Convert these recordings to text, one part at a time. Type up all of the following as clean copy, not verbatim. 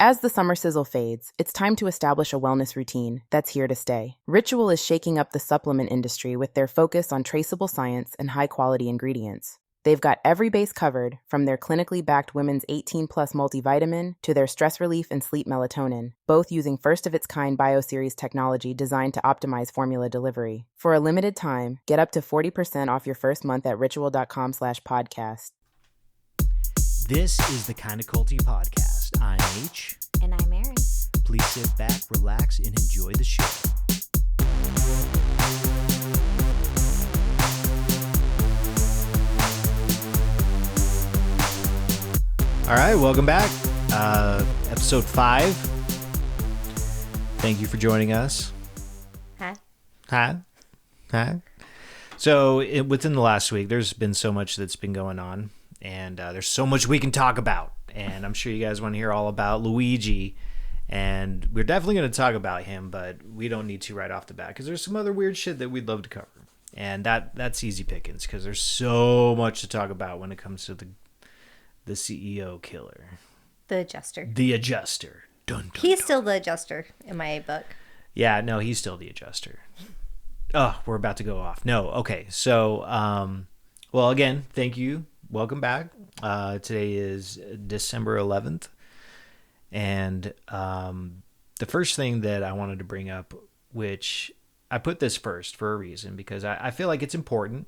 As the summer sizzle fades, it's time to establish a wellness routine that's here to stay. Ritual is shaking up the supplement industry with their focus on traceable science and high-quality ingredients. They've got every base covered, from their clinically backed women's 18-plus multivitamin to their stress relief and sleep melatonin, both using first-of-its-kind Bioseries technology designed to optimize formula delivery. For a limited time, get up to 40% off your first month at ritual.com/podcast. This is the Kinda Culty podcast. I'm H. And I'm Mary. Please sit back, relax, and enjoy the show. All right, welcome back. Episode 5. Thank you for joining us. Hi. So within the last week, there's been so much that's been going on. And there's so much we can talk about. And I'm sure you guys want to hear all about Luigi. And we're definitely going to talk about him, but we don't need to right off the bat because there's some other weird shit that we'd love to cover. And that's easy pickings because there's so much to talk about when it comes to the CEO killer. The adjuster. The adjuster. Dun, dun, He's dun. still the adjuster in my book. Yeah, no, he's still the adjuster. Oh, we're about to go off. No, okay. So, well, again, thank you. Welcome back. Today is December 11th. And the first thing that I wanted to bring up, which I put this first for a reason, because I feel like it's important.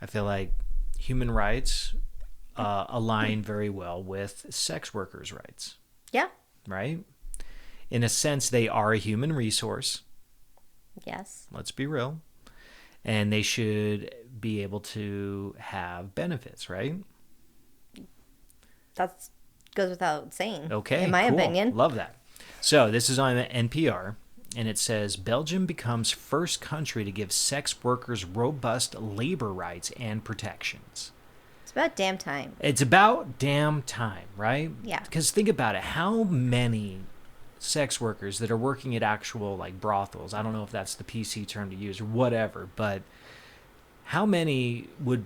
I feel like human rights align very well with sex workers' rights. Yeah. Right? In a sense, they are a human resource. Yes. Let's be real. And they should be able to have benefits, right? That goes without saying. Okay, in my cool. opinion. Love that. So this is on the NPR, and it says, Belgium becomes first country to give sex workers robust labor rights and protections. It's about damn time. It's about damn time, right? Yeah. Because think about it. How many sex workers that are working at actual like brothels, I don't know if that's the PC term to use or whatever, but how many would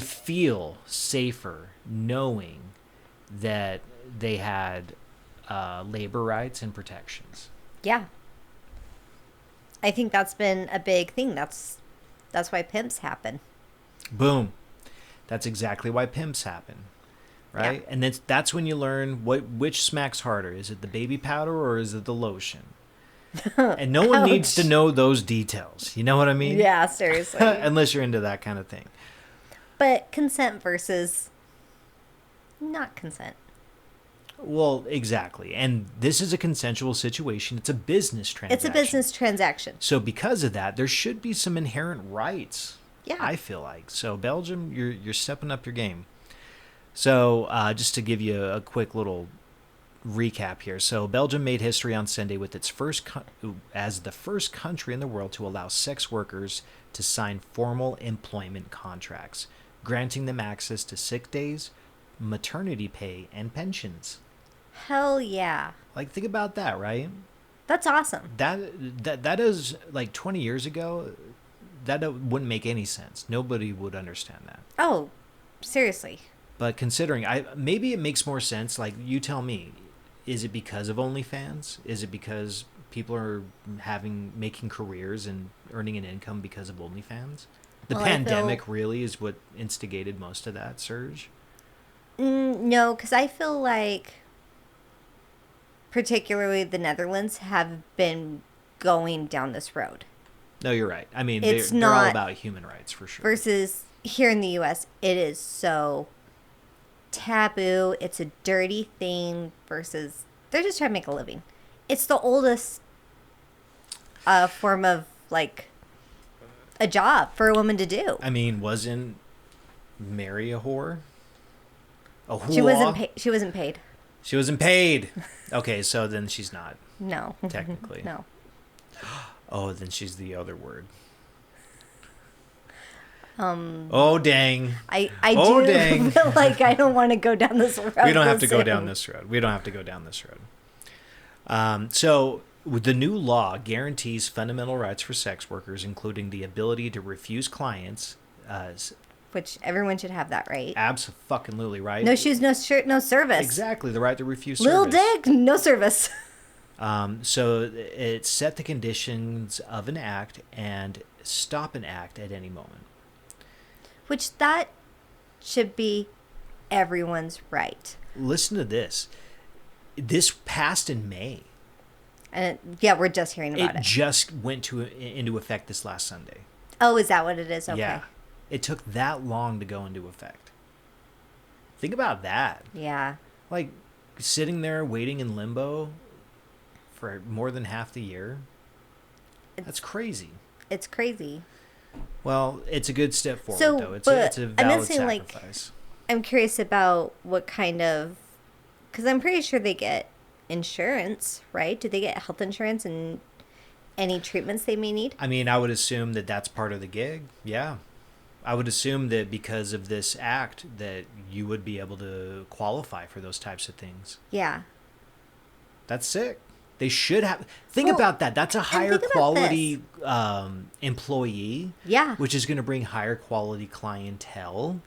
feel safer knowing that they had labor rights and protections? Yeah. I think that's been a big thing. That's why pimps happen. Boom. That's exactly why pimps happen. Right? Yeah. And that's when you learn which smacks harder. Is it the baby powder or is it the lotion? And no one needs to know those details. You know what I mean? Yeah, seriously. Unless you're into that kind of thing. But consent versus not consent. Well, exactly. And this is a consensual situation. It's a business transaction. It's a business transaction. So because of that, there should be some inherent rights. Yeah. I feel like. So Belgium, you're stepping up your game. So just to give you a quick little recap here. So Belgium made history on Sunday with its as the first country in the world to allow sex workers to sign formal employment contracts, granting them access to sick days, maternity pay, and pensions. Hell yeah. Like, think about that, right? That's awesome. That is, like, 20 years ago, that wouldn't make any sense. Nobody would understand that. Oh, seriously. But considering, maybe it makes more sense. Like, you tell me, is it because of OnlyFans? Is it because people are making careers and earning an income because of OnlyFans? The pandemic really is what instigated most of that surge? No, because I feel like particularly the Netherlands have been going down this road. No, you're right. I mean, they're all about human rights for sure. Versus here in the U.S., it is so taboo. It's a dirty thing versus they're just trying to make a living. It's the oldest form of like a job for a woman to do. I mean, wasn't Mary a whore? A whore? She wasn't paid. She wasn't paid. Okay, so then she's not. No. Technically. No. Oh, then she's the other word. Oh, dang. I do feel like I don't want to go down this road. We don't have to go down this road. So the new law guarantees fundamental rights for sex workers, including the ability to refuse clients which everyone should have that right. Abso-fucking-lutely, right? No shoes, no shirt, no service. Exactly, the right to refuse Lil service. Dick, no service. So it set the conditions of an act and stop an act at any moment. Which that should be everyone's right. Listen to this. This passed in May. And yeah, we're just hearing about it. It just went into effect this last Sunday. Oh, is that what it is? Okay. Yeah. It took that long to go into effect. Think about that. Yeah. Like, sitting there waiting in limbo for more than half the year. That's crazy. It's crazy. Well, it's a good step forward, So, though. It's but a I'm valid not saying, like, sacrifice. I'm curious about what kind of, because I'm pretty sure they get insurance, right? Do they get health insurance and any treatments they may need? I mean, I would assume that that's part of the gig. Yeah. I would assume that because of this act that you would be able to qualify for those types of things. Yeah. That's sick. They should have. Think Well, about that. That's a higher think about quality employee. Yeah. Which is going to bring higher quality clientele.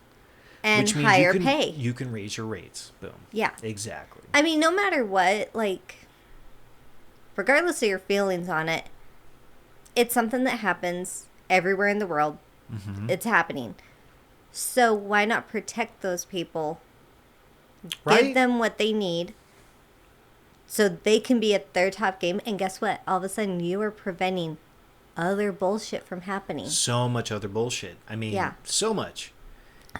And which means higher you can, pay. You can raise your rates. Boom. Yeah. Exactly. I mean, no matter what, like, regardless of your feelings on it, it's something that happens everywhere in the world. Mm-hmm. It's happening. So why not protect those people? Right? Give them what they need so they can be at their top game. And guess what? All of a sudden, you are preventing other bullshit from happening. So much other bullshit. I mean, Yeah. so much.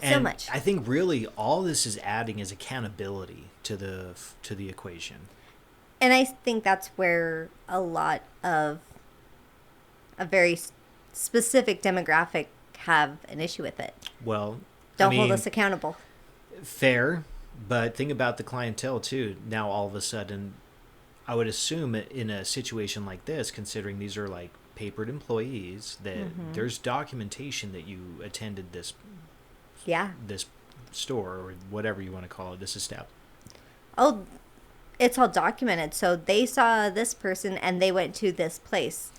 So And much. I think really all this is adding is accountability to the equation. And I think that's where a lot of a very specific demographic have an issue with it. Well, Don't hold us accountable. Fair, but think about the clientele too. Now all of a sudden, I would assume in a situation like this, considering these are like papered employees, that there's documentation that you attended this store or whatever you want to call it, this establishment. Oh, it's all documented. So they saw this person and they went to this place.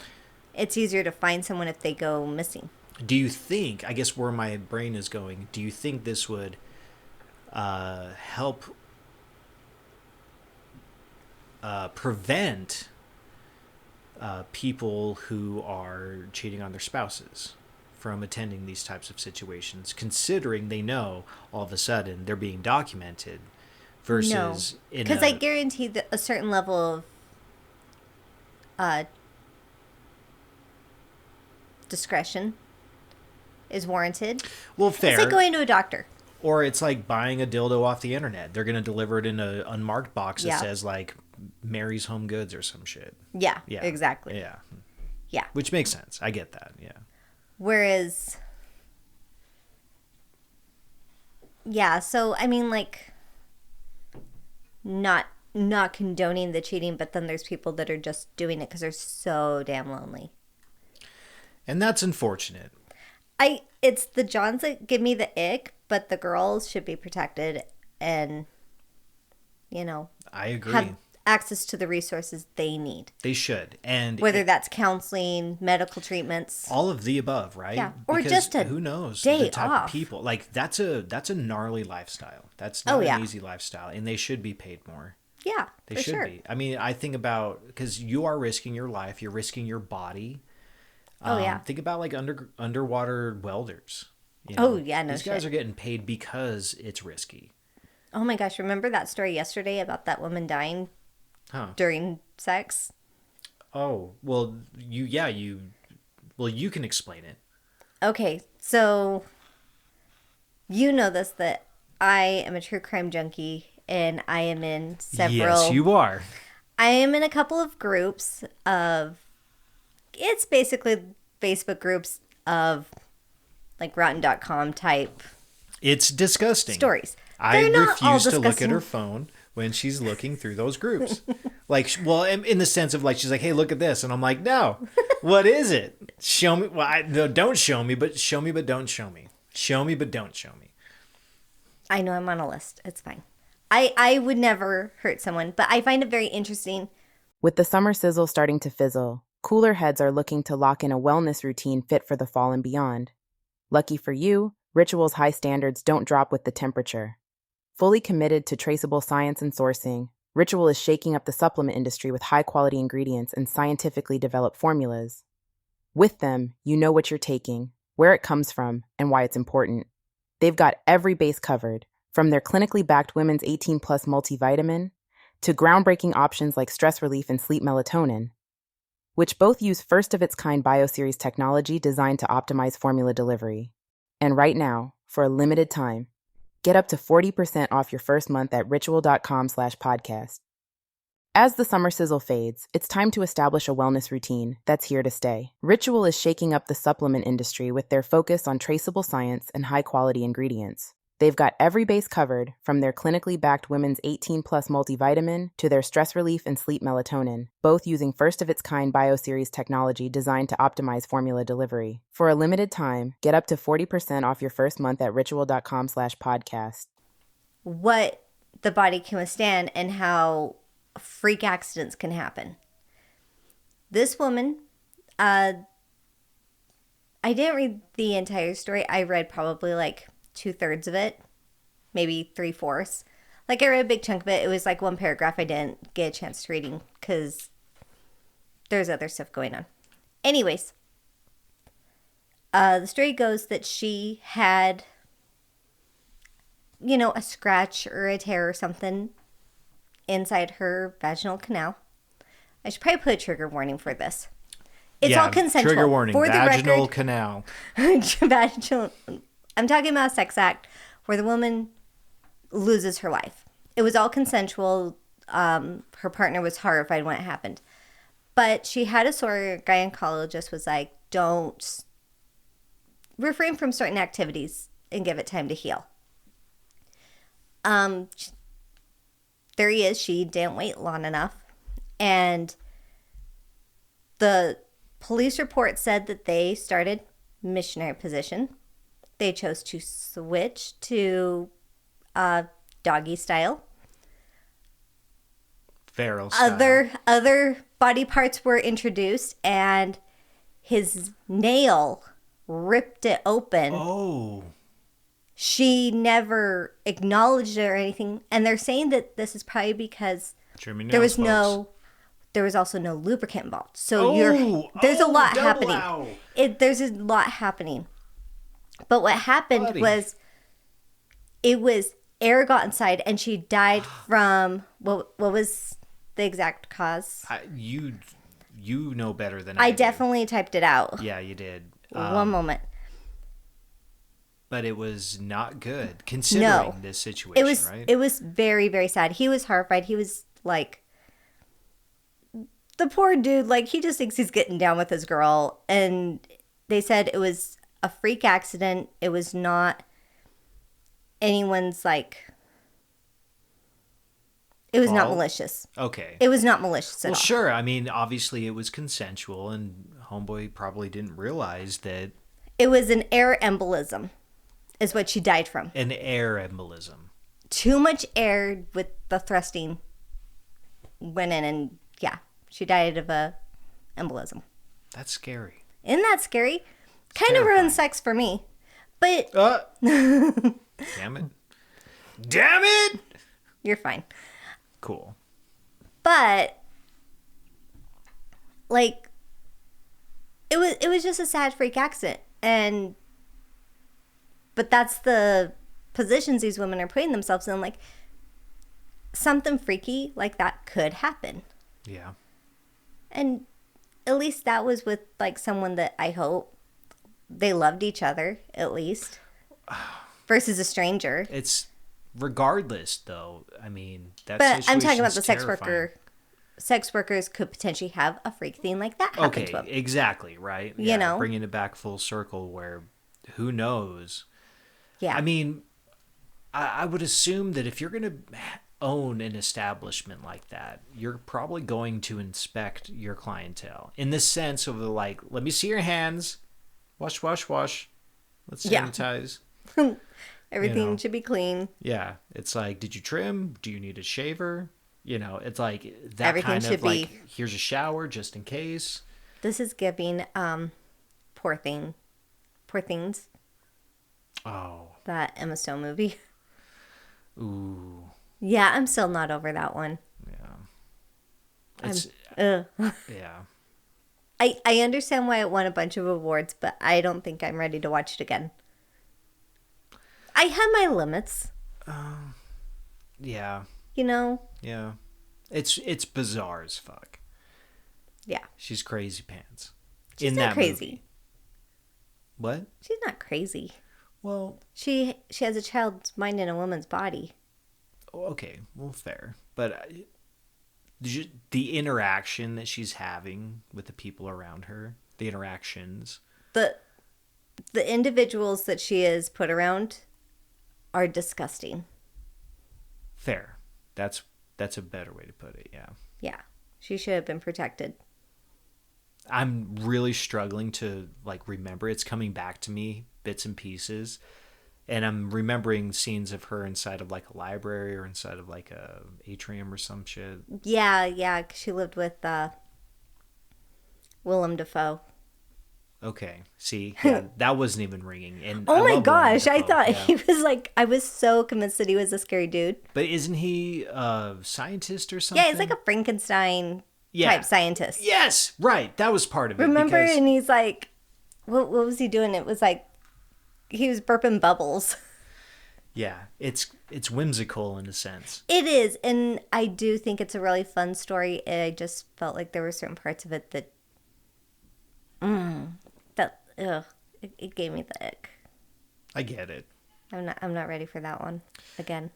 It's easier to find someone if they go missing. Do you think, I guess where my brain is going, do you think this would help prevent people who are cheating on their spouses from attending these types of situations, considering they know all of a sudden they're being documented versus because I guarantee that a certain level of discretion is warranted. Well, fair. It's like going to a doctor. Or it's like buying a dildo off the internet. They're going to deliver it in an unmarked box that Yeah. says like Mary's Home Goods or some shit. Yeah, Yeah. exactly. Yeah. Yeah. Which makes sense. I get that. Yeah. Whereas, yeah, so I mean, like, not condoning the cheating, but then there's people that are just doing it because they're so damn lonely. And that's unfortunate. It's the Johns that give me the ick, but the girls should be protected and, I agree. have access to the resources they need. They should. And Whether that's counseling, medical treatments. all of the above, right? Yeah. Or Because just a who knows day the type off. of people. Like that's a gnarly lifestyle. That's Oh, not yeah. an easy lifestyle, and they should be paid more. Yeah, They for should sure. be. I mean, I think about because you are risking your life, you're risking your body. Oh, yeah. Think about like underwater welders. Oh, yeah, no These guys shit. are getting paid because it's risky. Oh my gosh, remember that story yesterday about that woman dying Huh. during sex? Oh, well, you can explain it. Okay, so you know this, that I am a true crime junkie and I am in several... Yes, you are. I am in a couple of groups of... It's basically Facebook groups of like rotten.com type It's disgusting. stories. I They're not all refuse to look at disgusting. her phone when she's looking through those groups. Like, well, in the sense of like, she's like, hey, look at this. And I'm like, no, what is it? Show me. Well, no, don't show me, but show me, but don't show me. Show me, but don't show me. I know I'm on a list. It's fine. I would never hurt someone, but I find it very interesting. With the summer sizzle starting to fizzle, cooler heads are looking to lock in a wellness routine fit for the fall and beyond. Lucky for you, Ritual's high standards don't drop with the temperature. Fully committed to traceable science and sourcing, Ritual is shaking up the supplement industry with high-quality ingredients and scientifically developed formulas. With them, you know what you're taking, where it comes from, and why it's important. They've got every base covered, from their clinically backed women's 18-plus multivitamin to groundbreaking options like stress relief and sleep melatonin, which both use first-of-its-kind bioseries technology designed to optimize formula delivery. And right now, for a limited time, get up to 40% off your first month at ritual.com/podcast. As the summer sizzle fades, it's time to establish a wellness routine that's here to stay. Ritual is shaking up the supplement industry with their focus on traceable science and high-quality ingredients. They've got every base covered, from their clinically backed women's 18-plus multivitamin to their stress relief and sleep melatonin, both using first-of-its-kind bioseries technology designed to optimize formula delivery. For a limited time, get up to 40% off your first month at ritual.com/podcast. What the body can withstand and how freak accidents can happen. This woman, I didn't read the entire story. I read probably like 2/3 of it, maybe 3/4. Like I read a big chunk of it. It was like one paragraph I didn't get a chance to reading because there's other stuff going on. Anyways, the story goes that she had, a scratch or a tear or something inside her vaginal canal. I should probably put a trigger warning for this. It's all consensual. Trigger warning. For vaginal the record, canal. vaginal. I'm talking about a sex act where the woman loses her life. It was all consensual. Her partner was horrified when it happened. But she had a sore. Gynecologist was like, don't refrain from certain activities and give it time to heal. There he is. She didn't wait long enough. And the police report said that they started missionary position. They chose to switch to doggy style. Feral style. Other body parts were introduced, and his nail ripped it open. Oh. She never acknowledged it or anything, and they're saying that this is probably because there was also no lubricant involved. So there's a lot happening. There's a lot happening. But what happened was, it was air got inside, and she died from what was the exact cause? You know better than I do. definitely typed it out. Yeah, you did. One moment. But it was not good considering this situation, right? It was very, very sad. He was horrified. He was like, the poor dude, like, he just thinks he's getting down with his girl. And they said it was a freak accident. It was not anyone's, like, it was not malicious. Okay. It was not malicious at all. Well, sure. I mean, obviously it was consensual, and homeboy probably didn't realize that. It was an air embolism is what she died from. An air embolism. Too much air with the thrusting went in, and she died of a embolism. That's scary. Isn't that scary? Kind of ruined sex for me. But damn it. Damn it! You're fine. Cool. But like, it was just a sad freak accident. But that's the positions these women are putting themselves in. Like, something freaky like that could happen. Yeah. And at least that was with, like, someone that I hope they loved each other, at least. Versus a stranger. It's regardless, though. I mean, that's. But I'm talking about the sex worker. Sex workers could potentially have a freak thing like that happen to them. Exactly, right? You know? Bringing it back full circle where who knows? Yeah. I mean, I would assume that if you're going to own an establishment like that, you're probably going to inspect your clientele in the sense of like, let me see your hands. Wash. Let's sanitize. Everything should be clean. Yeah. It's like, did you trim? Do you need a shaver? It's like that Everything kind should of like, be... here's a shower just in case. This is giving poor things. Oh. That Emma Stone movie. Ooh. Yeah, I'm still not over that one. Yeah. It's Ugh. yeah. I understand why it won a bunch of awards, but I don't think I'm ready to watch it again. I have my limits, Yeah. you know? Yeah. It's bizarre as fuck. Yeah. She's crazy pants. She's in not that crazy. movie. What? She's not crazy. Well, She has a child's mind in a woman's body. okay, well, fair. But the interaction that she's having with the people around her, the interactions. The individuals that she is put around are disgusting. Fair. That's a better way to put it, yeah. Yeah. She should have been protected. I'm really struggling to remember. It's coming back to me, bits and pieces. And I'm remembering scenes of her inside of a library or inside of a atrium or some shit. Yeah, 'cause she lived with Willem Dafoe. Okay, see, yeah, that wasn't even ringing. And Oh I my love Willem gosh, I Dafoe, thought yeah. he was I was so convinced that he was a scary dude. But isn't he a scientist or something? Yeah, he's like a Frankenstein Yeah. type scientist. Yes, right. That was part of it. Remember? because- And he's like, what was he doing? It was he was burping bubbles. Yeah, it's whimsical in a sense. It is, and I do think it's a really fun story. I just felt like there were certain parts of it that, it gave me the ick. I get it. I'm not ready for that one again.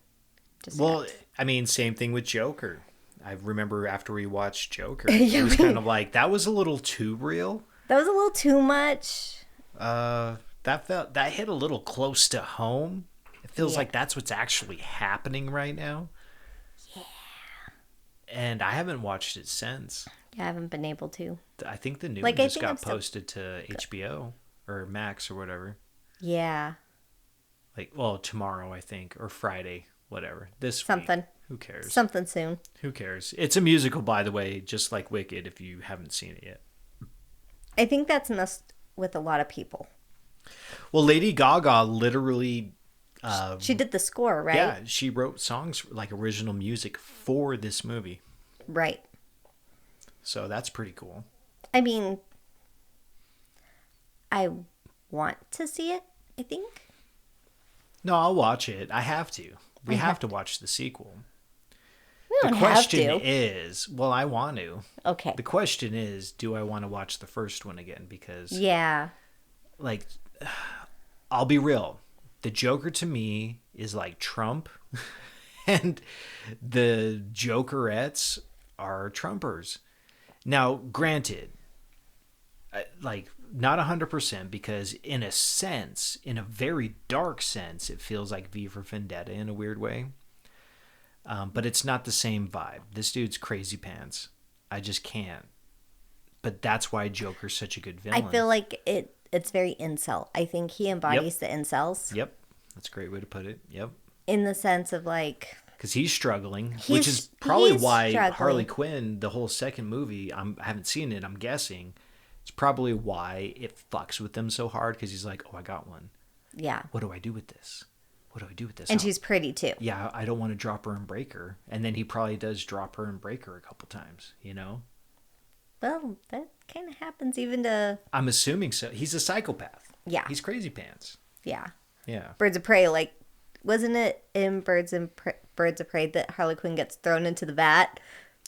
Just Well, yet. I mean, same thing with Joker. I remember after we watched Joker, it was kind of that was a little too real. That was a little too much. That hit a little close to home. It feels Yeah. like that's what's actually happening right now. Yeah. And I haven't watched it since. Yeah, I haven't been able to. I think the new Like, one I just think I'm got still- posted to HBO or Max or whatever. Yeah. Tomorrow, I think, or Friday, whatever. This Something. week. Who cares? Something soon. Who cares? It's a musical, by the way, just like Wicked, if you haven't seen it yet. I think that's messed with a lot of people. Well, Lady Gaga literally... She did the score, right? Yeah, she wrote songs, original music for this movie. Right. So that's pretty cool. I mean, I want to see it, I think. No, I'll watch it. I have to. We I have have to watch the sequel. We The don't question have to. is, well, I want to. Okay. The question is, do I want to watch the first one again? Because, Yeah. I'll be real. The Joker to me is like Trump, and the Jokerettes are Trumpers. Now, granted, not 100%, because in a sense, in a very dark sense, it feels like V for Vendetta in a weird way. But it's not the same vibe. This dude's crazy pants. I just can't. But that's why Joker's such a good villain. I feel like it's very incel. I think he embodies the incels. Yep. That's a great way to put it. Yep. In the sense of Because he's struggling, which He's- is probably he's why struggling. Harley Quinn, the whole second movie, I haven't seen it, I'm guessing, it's probably why it fucks with them so hard, because he's like, oh, I got one. yeah. What do I do with this? What do I do with this? And Oh, she's pretty too. yeah, I don't want to drop her and break her. And then he probably does drop her and break her a couple times, you know? Well, that kind of happens even to I'm assuming so. He's a psychopath. Yeah. He's crazy pants. yeah. Yeah. Birds of Prey, wasn't it in Birds of Prey that Harley Quinn gets thrown into the vat?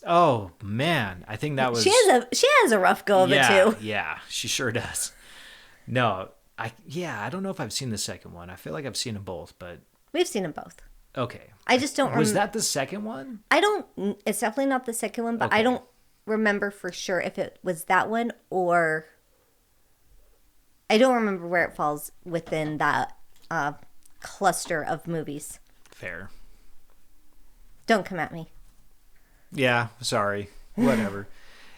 Oh, man. I think that was... She has a rough go of it too. Yeah, she sure does. No, I don't know if I've seen the second one. I feel like I've seen them both, but We've seen them both. okay. I just don't Was remember. that the second one? I don't. It's definitely not the second one, but I Okay. don't remember for sure if it was that one or. I don't remember where it falls within that cluster of movies. Fair. Don't come at me. Yeah, sorry. Whatever.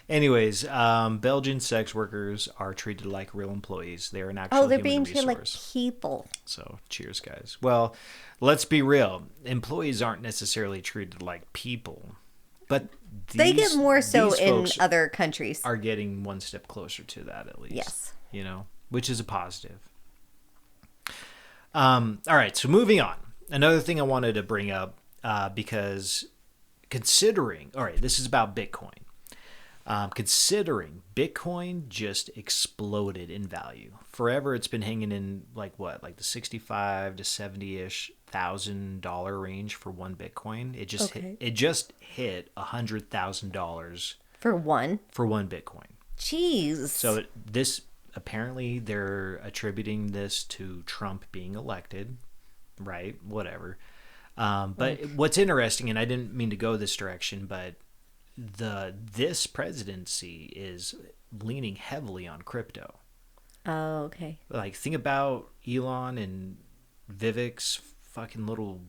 Anyways, Belgian sex workers are treated like real employees. They're an actual Oh, they're human being treated like resource. people. So, cheers, guys. Well, let's be real. Employees aren't necessarily treated like people, but They get more so these in folks other countries. are getting one step closer to that, at least. Yes. Which is a positive. All right, so moving on. Another thing I wanted to bring up because considering, all right, this is about Bitcoin. Considering Bitcoin just exploded in value. Forever, it's been hanging in like the 65 to 70-ish $1,000 range for one Bitcoin. It just hit $100,000 For one? For one Bitcoin. Jeez. So this apparently they're attributing this to Trump being elected, right? Whatever. But what's interesting, and I didn't mean to go this direction, but this presidency is leaning heavily on crypto. Oh, okay. Like, think about Elon and Vivek's fucking little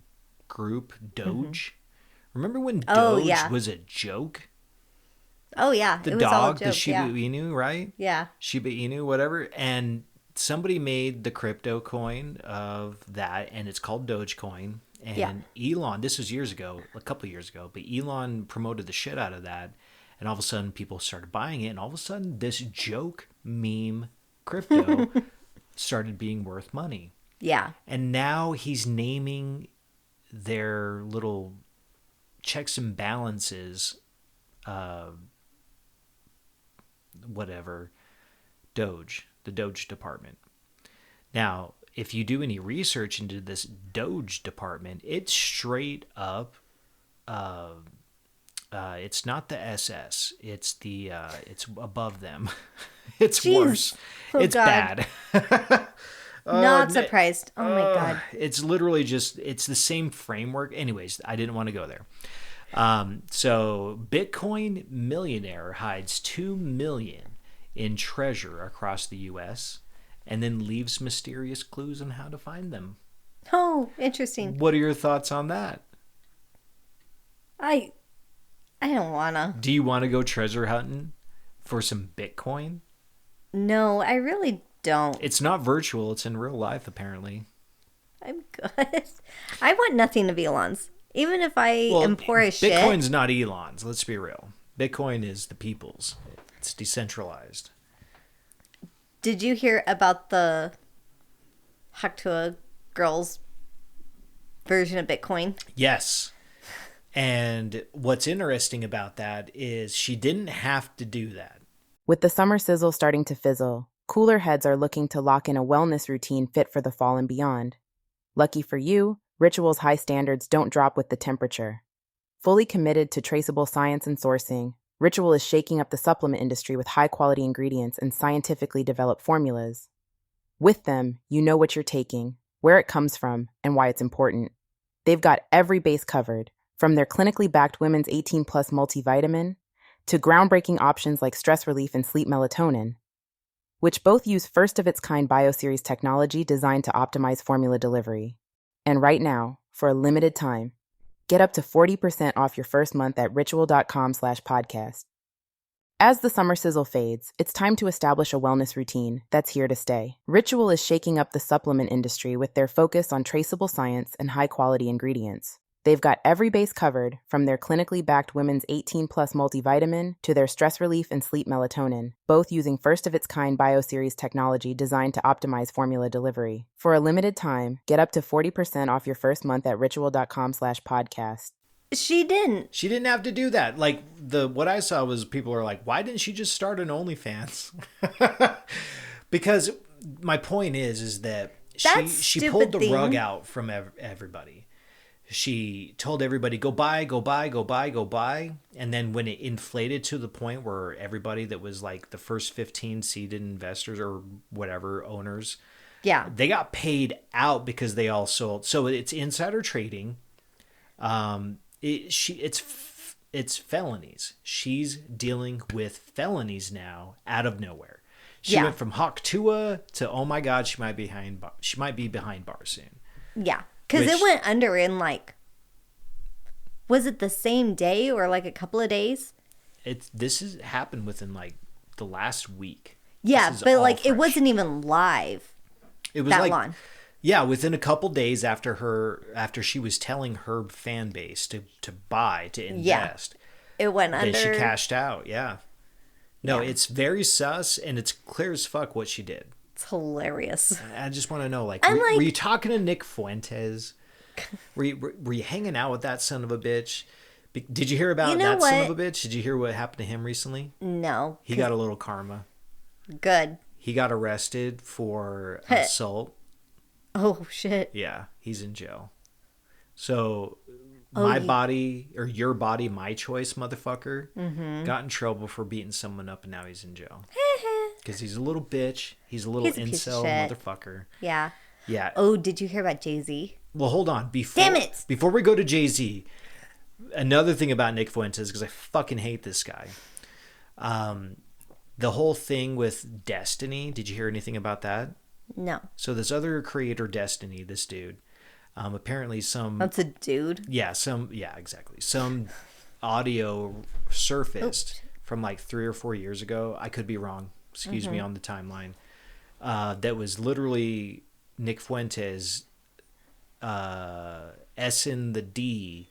group, Doge. Remember when Doge was a joke? Oh, yeah. The it was all a dog, joke, the Shiba Inu, right? Yeah. Shiba Inu, whatever. And somebody made the crypto coin of that, and it's called Dogecoin. And Elon, this was years ago, a couple of years ago, but Elon promoted the shit out of that. And all of a sudden, people started buying it. And all of a sudden, this joke meme crypto started being worth money. Yeah. And now he's naming their little checks and balances, whatever, Doge, the Doge department. Now, if you do any research into this Doge department, it's straight up, it's not the SS, it's it's above them. It's Jeez. worse. Oh, it's God. bad. Not surprised. Oh my God. It's literally it's the same framework. Anyways, I didn't want to go there. So Bitcoin millionaire hides $2 million in treasure across the U.S. and then leaves mysterious clues on how to find them. Oh, interesting. What are your thoughts on that? I don't wanna. Do you want to go treasure hunting for some Bitcoin? No, I really don't. It's not virtual. It's in real life, apparently. I'm good. I want nothing to be Elon's. Even if I am poor as shit. Bitcoin's not Elon's. Let's be real. Bitcoin is the people's. It's decentralized. Did you hear about the Haktua girls version of Bitcoin? Yes. And what's interesting about that is she didn't have to do that. With the summer sizzle starting to fizzle, cooler heads are looking to lock in a wellness routine fit for the fall and beyond. Lucky for you, Ritual's high standards don't drop with the temperature. Fully committed to traceable science and sourcing, Ritual is shaking up the supplement industry with high-quality ingredients and scientifically developed formulas. With them, you know what you're taking, where it comes from, and why it's important. They've got every base covered, from their clinically backed Women's 18-plus multivitamin to groundbreaking options like stress relief and sleep melatonin, which both use first-of-its-kind bioseries technology designed to optimize formula delivery. And right now, for a limited time, get up to 40% off your first month at ritual.com/podcast. As the summer sizzle fades, it's time to establish a wellness routine that's here to stay. Ritual is shaking up the supplement industry with their focus on traceable science and high-quality ingredients. They've got every base covered, from their clinically backed Women's 18-plus multivitamin to their stress relief and sleep melatonin, both using first-of-its-kind bioseries technology designed to optimize formula delivery. For a limited time, get up to 40% off your first month at ritual.com/podcast. She didn't. She didn't have to do that. Like, what I saw was people are like, why didn't she just start an OnlyFans? Because my point is that she pulled the rug out from everybody. She told everybody, go buy, go buy, go buy, go buy. And then when it inflated to the point where everybody that was like the first 15 seeded investors or whatever owners, they got paid out because they all sold. So it's insider trading. It's felonies. She's dealing with felonies now out of nowhere. She went from Haktua to, oh my God, she might be behind bars soon. Yeah. Because it went under in was it the same day or like a couple of days? This has happened within like the last week. Yeah, but like it wasn't even live. It was that long. Yeah, within a couple days after she was telling her fan base to buy, to invest. Yeah, it went under. Then she cashed out, yeah. No, it's very sus, and it's clear as fuck what she did. It's hilarious. I just want to know, like, I'm were like- you talking to Nick Fuentes? Were you hanging out with that son of a bitch? Did you hear about You know that son of a what? bitch? Did you hear what happened to him recently? No. He got a little karma. Good. He got arrested for assault. Oh, shit. Yeah, he's in jail. So, Oh, my body, or your body, my choice, motherfucker, Mm-hmm. got in trouble for beating someone up, and now he's in jail. Because he's a little bitch. He's a little He's a piece of incel shit. motherfucker. Yeah. Yeah. Oh, did you hear about Jay-Z? Well, hold on. Damn it! Before we go to Jay-Z, another thing about Nick Fuentes, because I fucking hate this guy. The whole thing with Destiny, did you hear anything about that? No. So this other creator, Destiny, this dude, apparently That's a dude. yeah, exactly. Some audio surfaced from like 3 or 4 years ago. I could be wrong. Excuse me on the timeline. That was literally Nick Fuentes S-ing the D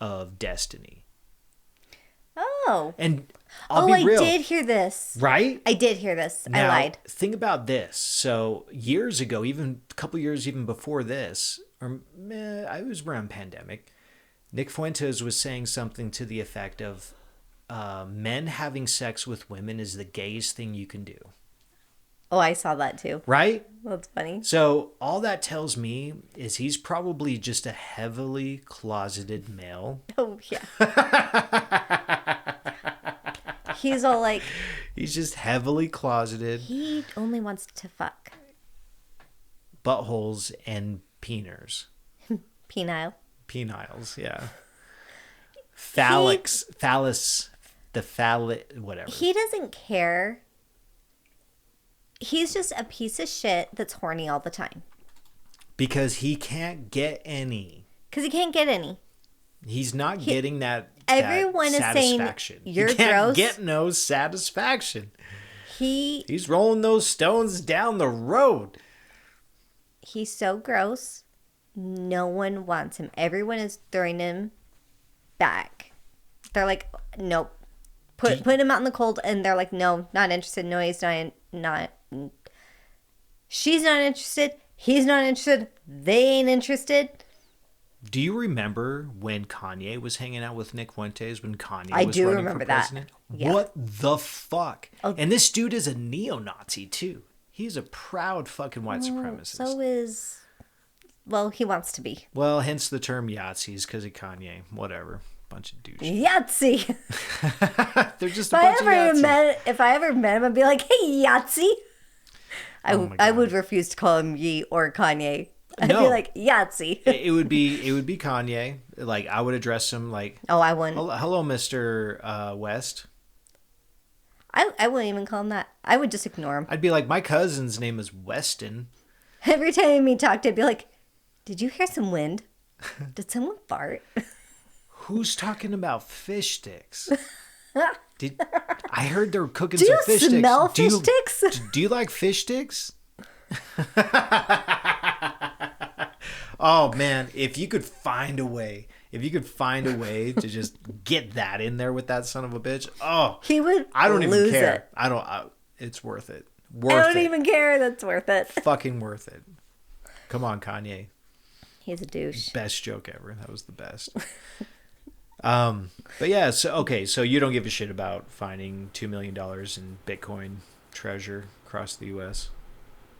of Destiny. Oh. And I'll be I real. did hear this. Right? I did hear this. I Now, lied. think about this. So years ago, even a couple years even before this, or I was around pandemic, Nick Fuentes was saying something to the effect of men having sex with women is the gayest thing you can do. Oh, I saw that too. Right? That's funny. So all that tells me is he's probably just a heavily closeted male. Oh, yeah. He's all like, He's just heavily closeted, he only wants to fuck. buttholes and peeners. Penile. Peniles, yeah. Phallus, the phallic, whatever. He doesn't care. He's just a piece of shit that's horny all the time. Because he can't get any. Because he can't get any. He's not getting that Everyone is saying, satisfaction. "You're he can't gross." get no satisfaction. He's rolling those stones down the road. so gross. No one wants him. Everyone is throwing him back. They're like, nope. Put him out in the cold, and they're like, no, not interested. No, he's not. She's not interested. He's not interested. They ain't interested. Do you remember when Kanye was hanging out with Nick Fuentes when Kanye I was do running remember for that. president? Yeah. What the fuck? Oh. And this dude is a neo-Nazi too. He's a proud fucking white supremacist. So is, well, he wants to be. Well, hence the term Yahtzees because of Kanye. Whatever. Bunch of douches. Yahtzee. They're just a bunch of Yahtzees. If I ever met him, I'd be like, hey, Yahtzee. Oh my I God. would refuse to call him Yee or Kanye. I'd No. be like, Yahtzee. It would be Kanye. Like I would address him like, Oh, I wouldn't. hello, Mr. West. I wouldn't even call him that. I would just ignore him. I'd be like, my cousin's name is Weston. Every time he talked, I'd be like, did you hear some wind? Did someone fart? Who's talking about fish sticks? I heard they're cooking Do some you fish sticks. smell fish sticks? Do you like fish sticks? Oh man, if you could find a way to just get that in there with that son of a bitch. Oh, He would I don't even lose care. it. It's worth it. I don't even care. That's worth it. Fucking worth it. Come on, Kanye. He's a douche. Best joke ever. That was the best. But yeah, so you don't give a shit about finding $2 million in Bitcoin treasure across the US.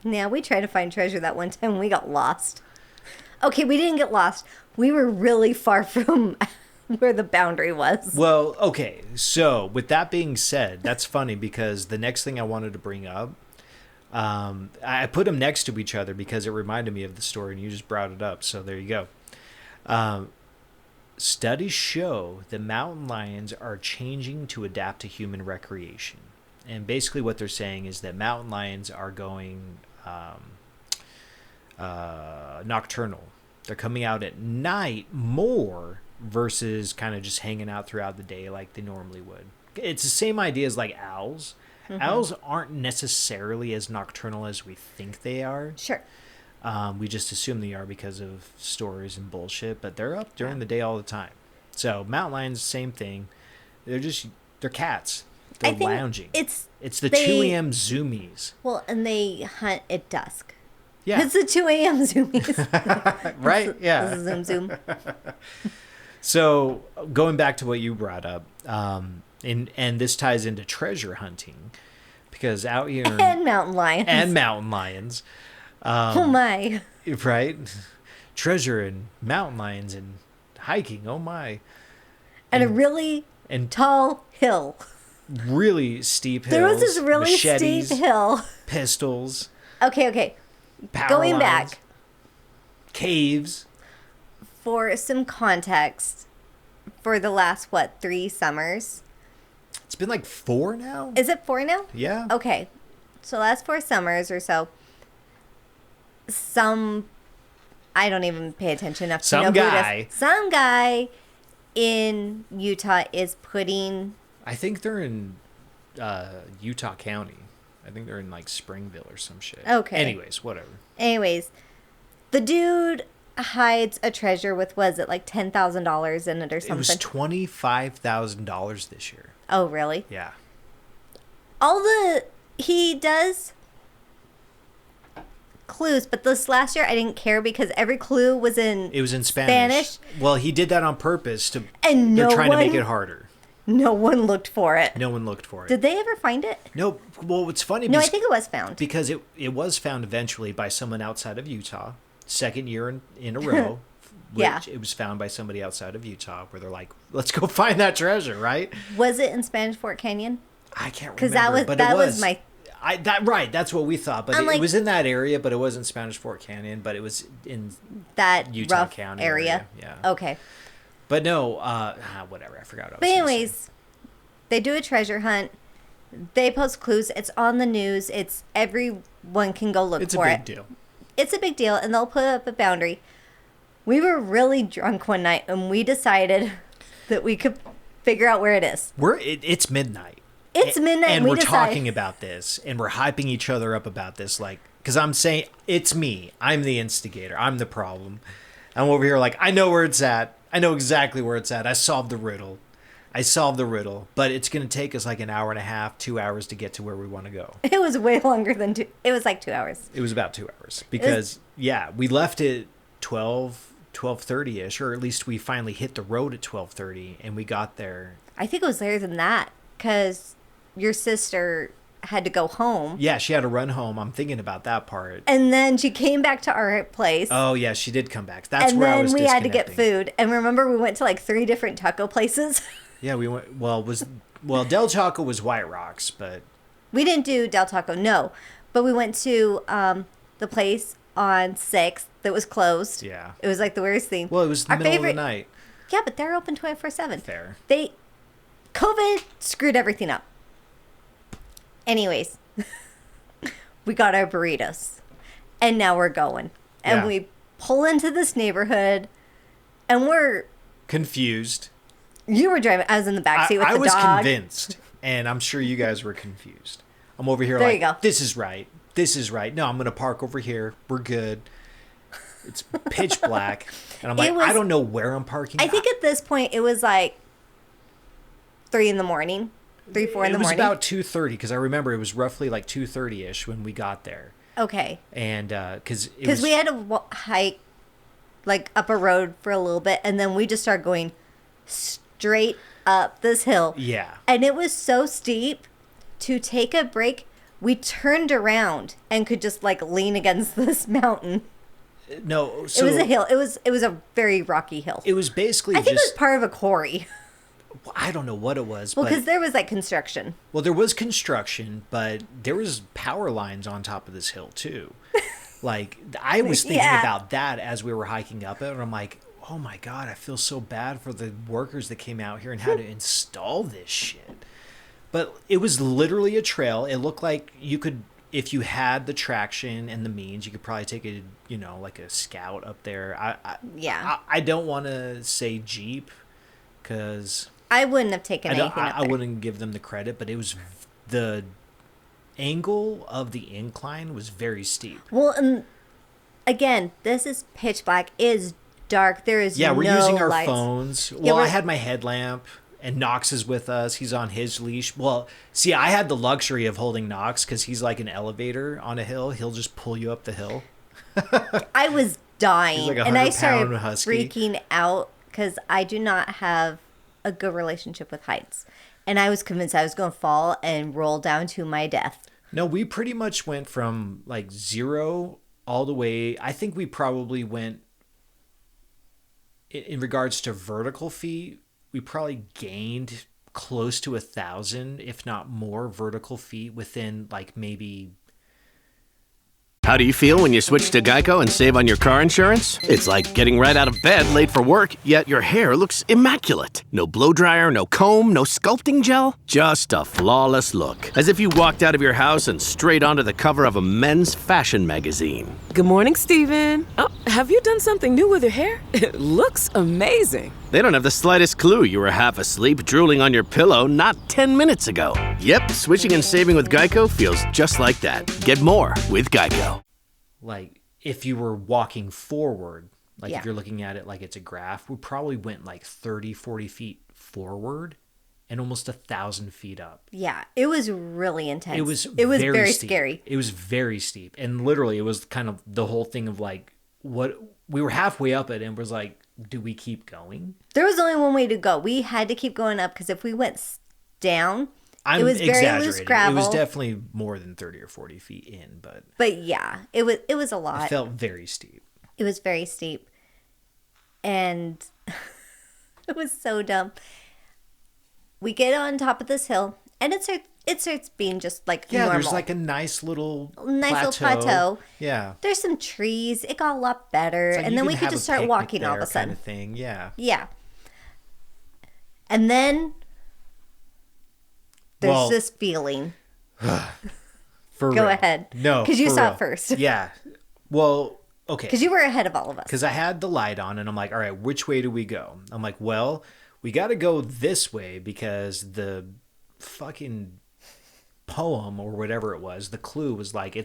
Yeah, we tried to find treasure that one time. We got lost. Okay, we didn't get lost. We were really far from where the boundary was. Well, okay. So with that being said, that's funny because the next thing I wanted to bring up, I put them next to each other because it reminded me of the story and you just brought it up. So there you go. Studies show that mountain lions are changing to adapt to human recreation. And basically what they're saying is that mountain lions are going nocturnal. They're coming out at night more versus kind of just hanging out throughout the day like they normally would. It's the same idea as like owls. Mm-hmm. Owls aren't necessarily as nocturnal as we think they are. Sure. We just assume they are because of stories and bullshit, but they're up during the day all the time. So mountain lions, same thing. They're cats. They're I think lounging. it's the 2 a.m. zoomies. Well, and they hunt at dusk. Yeah. It's the 2 a.m. zoomies. Right? Yeah. This is zoom zoom. So going back to what you brought up, and this ties into treasure hunting, because out here And mountain lions. Oh my. Right? Treasure and mountain lions and hiking. Oh my. And a really tall hill. Really steep hills. There was this really machetes, steep hill. Pistols. Okay. Power Going lines, back. Caves. For some context, for the last, 3 summers? It's been like 4 now? Is it 4 now? Yeah. Okay. So last 4 summers or so, I don't even pay attention enough to know who it is. Some guy in Utah is putting... I think they're in Utah County. I think they're in like Springville or some shit. Okay. Anyways, whatever. The dude hides a treasure with, was it like $10,000 in it or something? It was $25,000 this year. Oh, really? Yeah. He does clues, but this last year I didn't care because every clue was in... It was in Spanish. Well, he did that on purpose to... And they're trying to make it harder. No one looked for it. No one looked for it. Did they ever find it? No. Well, it's funny. No, I think it was found. Because it was found eventually by someone outside of Utah. Second year in a row. Yeah. Which it was found by somebody outside of Utah where they're like, let's go find that treasure, right? Was it in Spanish Fort Canyon? I can't remember. Because that was my... Right, that's what we thought. But it was in that area, but it wasn't Spanish Fort Canyon, but it was in that Utah rough County area. Yeah. Okay. But no, whatever. I forgot what I was But anyways, they do a treasure hunt. They post clues. It's on the news. It's everyone can go look for it. It's a big deal. It's a big deal, and they'll put up a boundary. We were really drunk one night, and we decided that we could figure out where it is. It's midnight. It's midnight, and we're talking about this, and we're hyping each other up about this, like, because I'm saying it's me. I'm the instigator. I'm the problem. I'm over here like, I know where it's at. I know exactly where it's at. I solved the riddle. But it's going to take us like an hour and a half, 2 hours to get to where we want to go. It was way longer than 2. It was like 2 hours. It was about 2 hours because, we left at 12:30ish, or at least we finally hit the road at 12:30, and we got there. I think it was later than that because your sister had to go home. Yeah, she had to run home. I'm thinking about that part. And then she came back to our place. Oh, yeah, she did come back. That's where I was And then we had to get disconnecting. food. And remember, we went to like 3 different taco places. Yeah, we went. Well, Del Taco was White Rocks, but We didn't do Del Taco, no. But we went to the place on 6th that was closed. yeah. It was like the weirdest thing. Well, it was the middle of the night. Yeah, but they're open 24/7. Fair. COVID screwed everything up. Anyways, we got our burritos. And now we're going. And Yeah. we pull into this neighborhood. And we're... Confused. You were driving. I was in the backseat with I the was dog. convinced, and I'm sure you guys were confused. I'm over here There like, you go. this is right. This is right. No, I'm going to park over here. We're good. It's pitch black. And I'm like, I don't know where I'm parking. I think at this point, it was like 3 in the morning. 3, 4 in the morning. It was about 2:30 because I remember it was roughly like 2:30ish when we got there. Okay. And because we had to hike like up a road for a little bit, and then we just started going straight up this hill. Yeah. And it was so steep. To take a break, we turned around and could just like lean against this mountain. No, so it was a hill. It was a very rocky hill. It was basically I think just, it was part of a quarry. I don't know what it was. Well, but because there was like construction. Well, there was construction, but there was power lines on top of this hill too. Like, I was thinking about that as we were hiking up it, and I'm like, oh my God, I feel so bad for the workers that came out here and had to install this shit. But it was literally a trail. It looked like you could, if you had the traction and the means, you could probably take a, like a Scout up there. I don't want to say Jeep because I wouldn't have taken anything up there. I wouldn't give them the credit, but it was the angle of the incline was very steep. Well, and again, this is pitch black. It is dark. There is we're using our lights. phones. Well, I had my headlamp, And Knox is with us. He's on his leash. Well, see, I had the luxury of holding Knox because he's like an elevator on a hill. He'll just pull you up the hill. I was dying, like and I 100-pound started husky. freaking out because I do not have a good relationship with heights, and I was convinced I was going to fall and roll down to my death. No, we pretty much went from like 0 all the way. I think we probably went, in regards to vertical feet, we probably gained close to 1,000, if not more, vertical feet within like maybe. How do you feel when you switch to Geico and save on your car insurance? It's like getting right out of bed late for work, yet your hair looks immaculate. No blow dryer, no comb, no sculpting gel. Just a flawless look. As if you walked out of your house and straight onto the cover of a men's fashion magazine. Good morning, Steven. Oh, have you done something new with your hair? It looks amazing. They don't have the slightest clue you were half asleep drooling on your pillow not 10 minutes ago. Yep, switching and saving with Geico feels just like that. Get more with Geico. Like if you were walking forward, like Yeah. if you're looking at it like it's a graph, we probably went like 30, 40 feet forward and almost 1,000 feet up. Yeah, it was really intense. It was very steep. scary. It was very steep. And literally it was kind of the whole thing of like, what we were halfway up it and was like, do we keep going? There was only one way to go. We had to keep going up because if we went down, I'm it was very exaggerating. loose gravel. It was definitely more than 30 or 40 feet in, but yeah, it was a lot. it felt very steep. It was very steep, and it was so dumb. We get on top of this hill, and it starts being just like Yeah, normal. there's like a nice little plateau. Yeah. There's some trees. It got a lot better, It's like and you then can we could have just a start picnic walking all of there a sudden. kind of thing. Yeah. Yeah. And then there's Well, this feeling. For Go real. ahead. No, because you for saw real. it first. Yeah. Well, okay. Because you were ahead of all of us. Because I had the light on, and I'm like, all right, which way do we go? I'm like, well, we got to go this way because the fucking poem or whatever it was, the clue was like,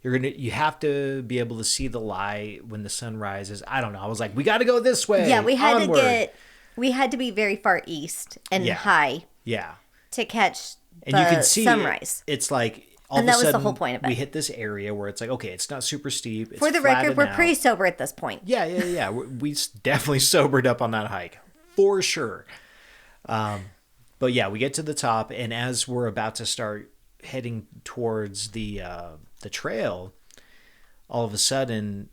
you have to be able to see the light when the sun rises. I don't know. I was like, we got to go this way. Yeah, we had Onward. we had to be very far east and Yeah. high Yeah. to catch And the you can see sunrise. It's like all And of a that was the sudden whole point of it. we hit this area where it's like, okay, it's not super steep. It's For the record, flattened we're out. pretty sober at this point. Yeah. We definitely sobered up on that hike for sure. But yeah, we get to the top, and as we're about to start heading towards the trail, all of a sudden,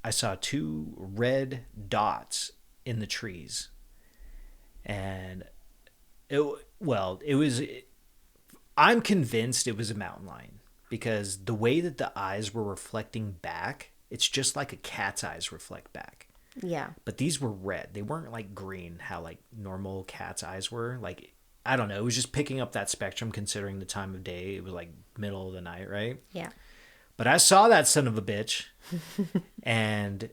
I saw 2 red dots in the trees, and I'm convinced it was a mountain lion because the way that the eyes were reflecting back, it's just like a cat's eyes reflect back. Yeah. But these were red. They weren't like green, how like normal cat's eyes were. Like, I don't know. It was just picking up that spectrum considering the time of day. It was like middle of the night, right? Yeah. But I saw that son of a bitch, and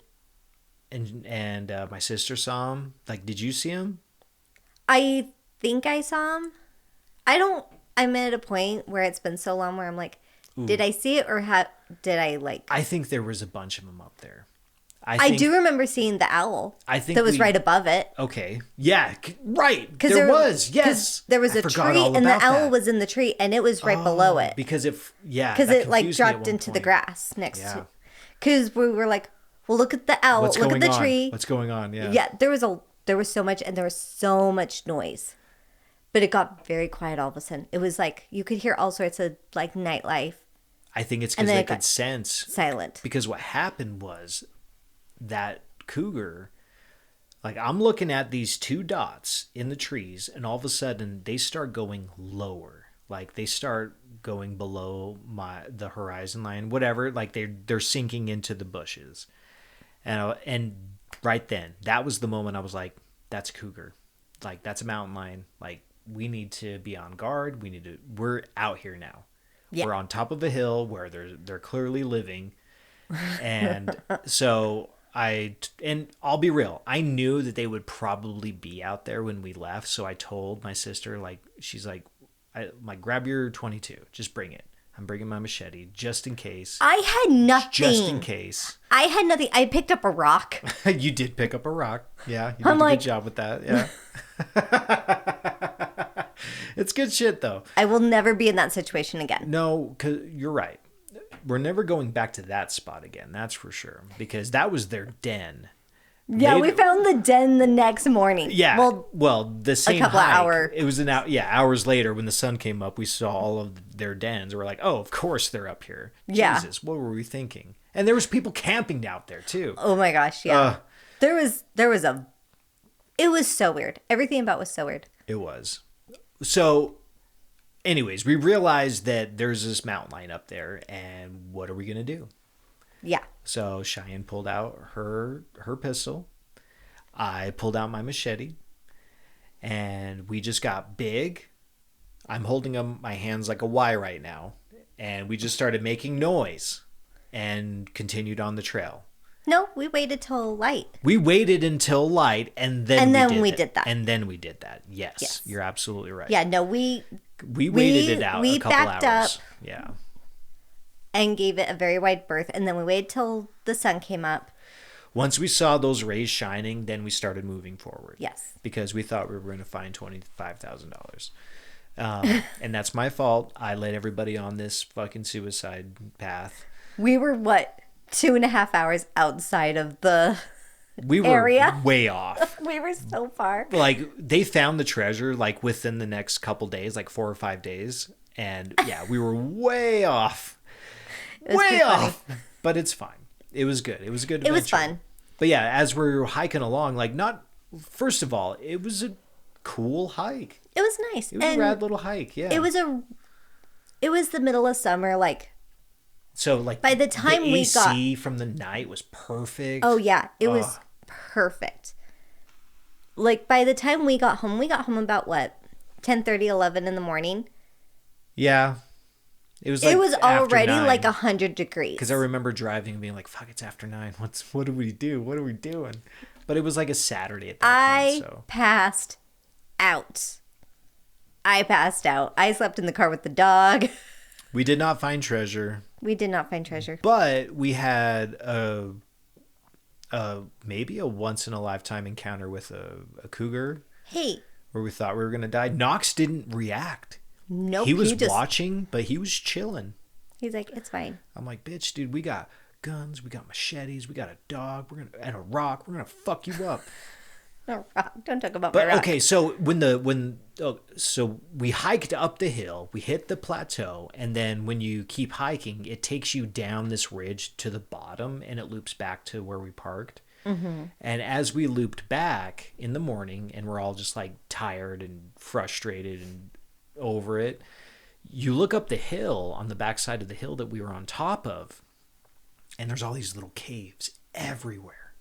my sister saw him. Like, did you see him? I think I saw him. I'm at a point where it's been so long where I'm like, did I see it or did I like? I think there was a bunch of them up there. I do remember seeing the owl. I think that was right above it. Okay. Yeah. Right. Because There was. Yes. There was I a forgot tree, all and the about owl that. was in the tree, and it was right below it. Because Because that it like confused me at dropped one into the point. grass next Yeah. to. Because we were like, well, look at the owl. What's look going at the on? tree. What's going on? Yeah. Yeah. There was so much, and there was so much noise, but it got very quiet all of a sudden. It was like you could hear all sorts of like nightlife. I think it's And because then they it got could sense. Silent. Because what happened was that cougar, like I'm looking at these 2 dots in the trees, and all of a sudden they start going lower. Like they start going below the horizon line, whatever. Like they're sinking into the bushes, and right then that was the moment I was like, that's a cougar, like that's a mountain lion. Like we need to be on guard. We're out here now. Yeah. We're on top of a hill where they're clearly living, and so I'll be real. I knew that they would probably be out there when we left, so I told my sister, like, she's like, grab your 22, just bring it. I'm bringing my machete just in case. I had nothing. Just in case. I had nothing. I picked up a rock. You did pick up a rock. Yeah, you did I'm a like- good job with that. Yeah. It's good shit, though. I will never be in that situation again. No, because you're right. We're never going back to that spot again. That's for sure. Because that was their den. Yeah, we found the den the next morning. Yeah. Well, the same couple of hike. hours. It was hours later when the sun came up. We saw all of their dens. We're like, oh, of course they're up here. Yeah. Jesus, what were we thinking? And there was people camping out there too. oh my gosh, yeah. It was so weird. Everything about it was so weird. It was. So, anyways, we realized that there's this mountain lion up there, and what are we gonna do? Yeah. So Cheyenne pulled out her pistol. I pulled out my machete. And we just got big. I'm holding up my hands like a Y right now. And we just started making noise and continued on the trail. No, we waited till light. We waited until light and then we did that. And then we did that. Yes. You're absolutely right. Yeah, no, we waited it out we a couple backed hours. up. Yeah. And gave it a very wide berth, and then we waited till the sun came up. Once we saw those rays shining, then we started moving forward. Yes. Because we thought we were going to find $25,000. And that's my fault. I led everybody on this fucking suicide path. We were, 2.5 hours outside of the We were area? way off. We were so far. Like, they found the treasure, like, within the next couple days, like 4 or 5 days. And, yeah, we were way off. Way off. But it's fine. It was good. It was a good adventure. It was fun. But, yeah, as we were hiking along, like, first of all, it was a cool hike. It was nice. It was a rad little hike, yeah. It was the middle of summer, like. So, like, by the time the we AC from the night was perfect. Oh, yeah. It was perfect. Like, by the time we got home about, 10:30, 11 in the morning? Yeah. It was already like 100 degrees. Because I remember driving and being like, fuck, it's after 9. What do we do? What are we doing? But it was like a Saturday at that point, so. Passed out. I slept in the car with the dog. We did not find treasure. We did not find treasure. But we had maybe a once-in-a-lifetime encounter with a cougar. Hey. Where we thought we were going to die. Knox didn't react. Nope. He was watching, but he was chilling. He's like, it's fine. I'm like, bitch, dude, we got guns, we got machetes, we got a dog, and a rock. We're gonna fuck you up. No rock. Don't talk about my rock. But okay, so so we hiked up the hill, we hit the plateau, and then when you keep hiking, it takes you down this ridge to the bottom, and it loops back to where we parked. Mm-hmm. And as we looped back in the morning, and we're all just like tired and frustrated and over it, you look up the hill on the backside of the hill that we were on top of, and there's all these little caves everywhere.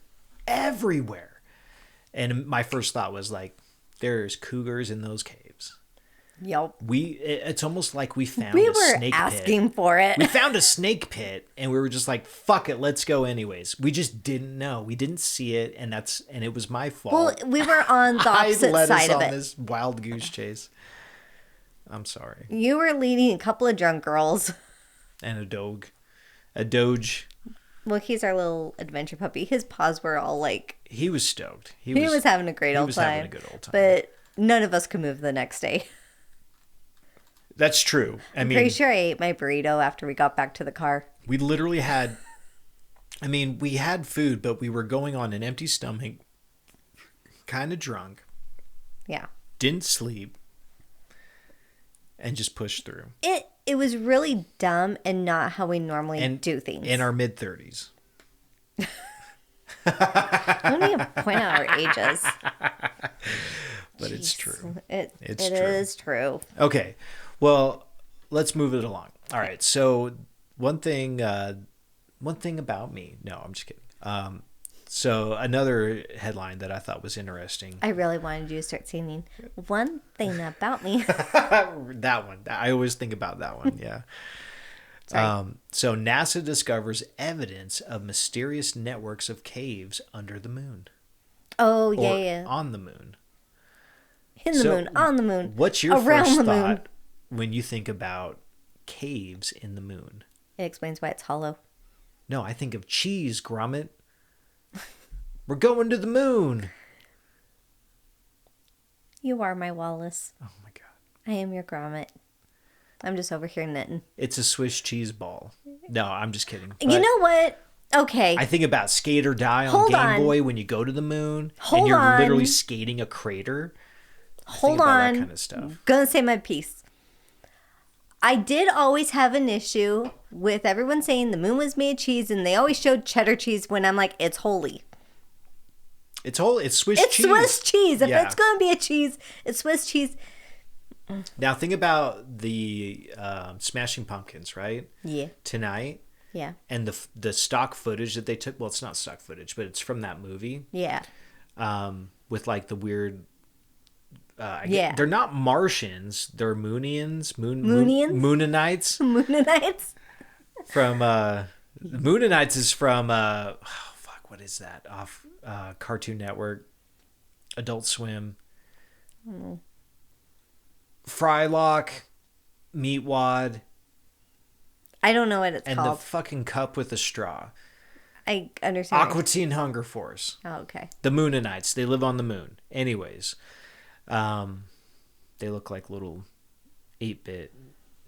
And my first thought was like, there's cougars in those caves. Yep. It's almost like we found we a were snake asking pit. for it. We found a snake pit, and we were just like, fuck it, let's go anyways. We just didn't know. We didn't see it, and it was my fault. Well, we were on the opposite side of it. on this wild goose chase. I'm sorry. You were leading a couple of drunk girls. And a doge. Well, he's our little adventure puppy. His paws were all like... He was stoked. He was having a great old time. He was having a good old time. But none of us could move the next day. That's true. I'm pretty sure I ate my burrito after we got back to the car. We literally had... we had food, but we were going on an empty stomach. Kind of drunk. Yeah. Didn't sleep. And just pushed through. It was really dumb and not how we normally do things. In our mid-30s. I don't even point out our ages. But it's true. It is true. Okay. Well, let's move it along. All right. So one thing about me. No, I'm just kidding. So another headline that I thought was interesting. I really wanted you to start singing One Thing About Me. That one. I always think about that one. Yeah. So NASA discovers evidence of mysterious networks of caves under the moon. Oh, yeah. On the moon. In the moon, on the moon. What's your around first the thought moon. when you think about caves in the moon. It explains why it's hollow. No, I think of cheese, Gromit. We're going to the moon. You are my Wallace. Oh my God. I am your grommet. I'm just over here knitting. It's a Swiss cheese ball. No, I'm just kidding. You But know what? Okay. I think about Skate or Die on Hold Game on. Boy when you go to the moon Hold and you're on. literally skating a crater. Hold Think about on. that kind of stuff. Gonna say my piece. I did always have an issue with everyone saying the moon was made of cheese, and they always showed cheddar cheese when I'm like, it's holy. It's Swiss It's cheese. Swiss cheese. If Yeah. it's gonna be a cheese, it's Swiss cheese. Now think about the Smashing Pumpkins, right? Yeah. Tonight. Yeah. And the stock footage that they took. Well, it's not stock footage, but it's from that movie. Yeah. With like the weird. Yeah. They're not Martians. They're Moonians. Moonians? Moonanites. Moonanites. From Moonanites is from what is that? Off Cartoon Network, Adult Swim. Frylock, Meatwad, I don't know what it's and the called. fucking cup with the straw. I understand. Aqua Teen Hunger Force. Oh, okay. The Moonanites. They live on the moon. Anyways, they look like little 8-bit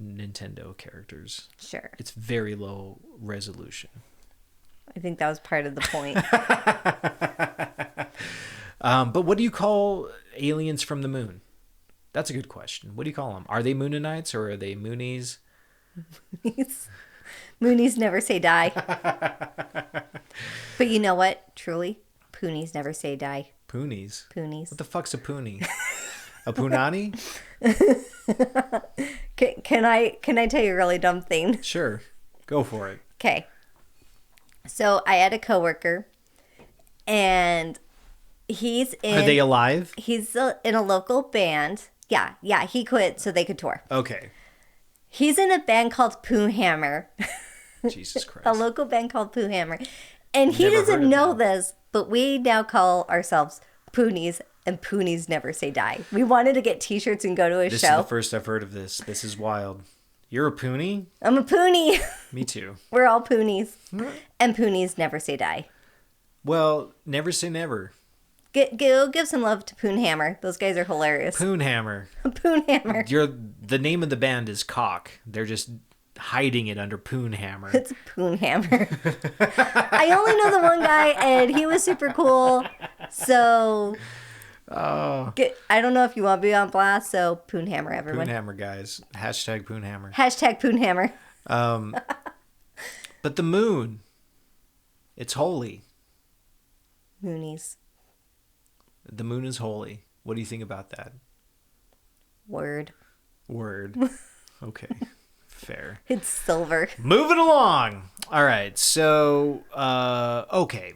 Nintendo characters. Sure. It's very low resolution. I think that was part of the point. But what do you call aliens from the moon? That's a good question. What do you call them? Are they Moonanites or are they Moonies? Moonies never say die. But you know what? Truly, Poonies never say die. Poonies? Poonies. What the fuck's a Poonie? A Poonani? Can I tell you a really dumb thing? Sure. Go for it. Okay. So I had a coworker, and he's in. Are they alive? He's in a local band. Yeah. He quit so they could tour. Okay. He's in a band called Pooh Hammer. Jesus Christ. A local band called Pooh Hammer. And he Never heard doesn't of know them. this, but we now call ourselves Poonies, and Poonies never say die. We wanted to get t-shirts and go to a This show. is the first I've heard of this. This is wild. You're a Poonie? I'm a Poonie. Me too. We're all Poonies. And Poonies never say die. Well, never say never. Go give some love to Poon Hammer. Those guys are hilarious. Poonhammer. Poon Hammer. The name of the band is Cock. They're just hiding it under Poonhammer. It's Poon Hammer. I only know the one guy, and he was super cool. So, I don't know if you want to be on blast. So, Poon Hammer, everyone. Poonhammer, guys. Hashtag Poonhammer. Hashtag Poon Hammer. But the moon, it's holy. Moonies. The moon is holy. What do you think about that? Word. Word. Okay. Fair. It's silver. Moving along. All right. So, okay.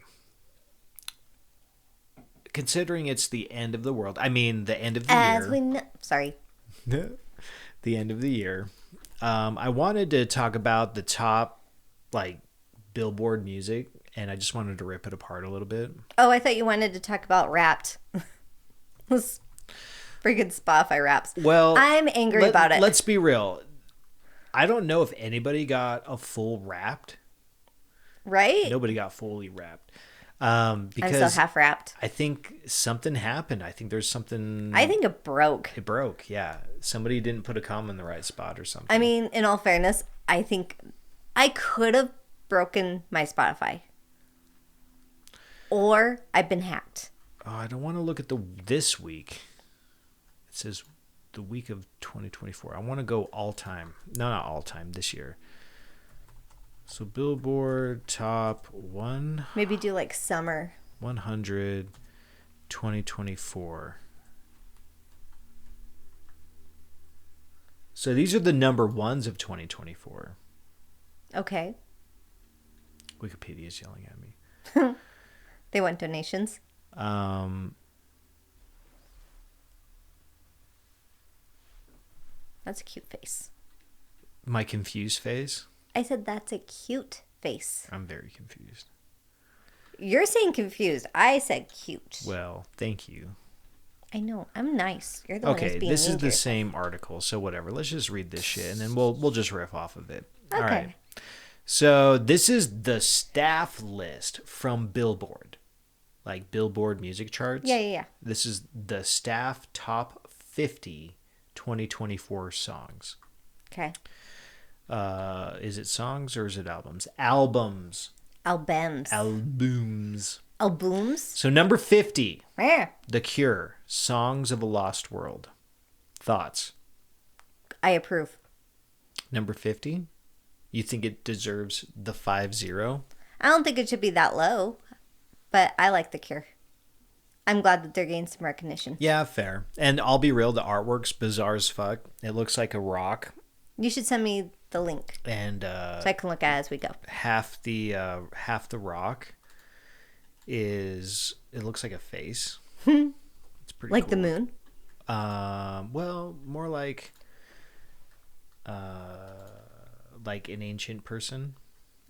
Considering it's the end of the world, I mean, the end of the As year. we know. Sorry. The end of the year. I wanted to talk about the top, Billboard music, and I just wanted to rip it apart a little bit. Oh, I thought you wanted to talk about Wrapped. Those freaking Spotify raps. Well, I'm angry about it. Let's be real. I don't know if anybody got a full Wrapped. Right? Nobody got fully Wrapped. I'm Because still half wrapped. I think something happened. I think there's something. I think it broke. It broke. Yeah, somebody didn't put a comma in the right spot or something. I mean, in all fairness, I think I could have broken my Spotify. Or I've been hacked. Oh, I don't want to look at this week. It says the week of 2024. I want to go all time. No, not all time. This year. So Billboard top 1. Maybe do like summer. 100 2024. So these are the number ones of 2024. Okay. Wikipedia's yelling at me. They want donations. That's a cute face. My confused face. I said that's a cute face. I'm very confused. You're saying confused. I said cute. Well, thank you. I know. I'm nice. You're the one who's Okay, being this is mean to the yourself. same article, so whatever. Let's just read this shit, and then we'll just riff off of it. All Okay. right. So this is the staff list from Billboard, like Billboard music charts. Yeah. This is the staff top 50 2024 songs. Okay. Is it songs or is it albums? Albums. Albums. Albums. Albums. So number 50, Where? The Cure, Songs of a Lost World. Thoughts? I approve. Number 50? You think it deserves the 5-0? I don't think it should be that low, but I like The Cure. I'm glad that they're getting some recognition. Yeah, fair. And I'll be real, the artwork's bizarre as fuck. It looks like a rock. You should send me the link And so I can look at it as we go. half the rock is, it looks like a face. It's pretty Like cool. the moon. Well, more like an ancient person.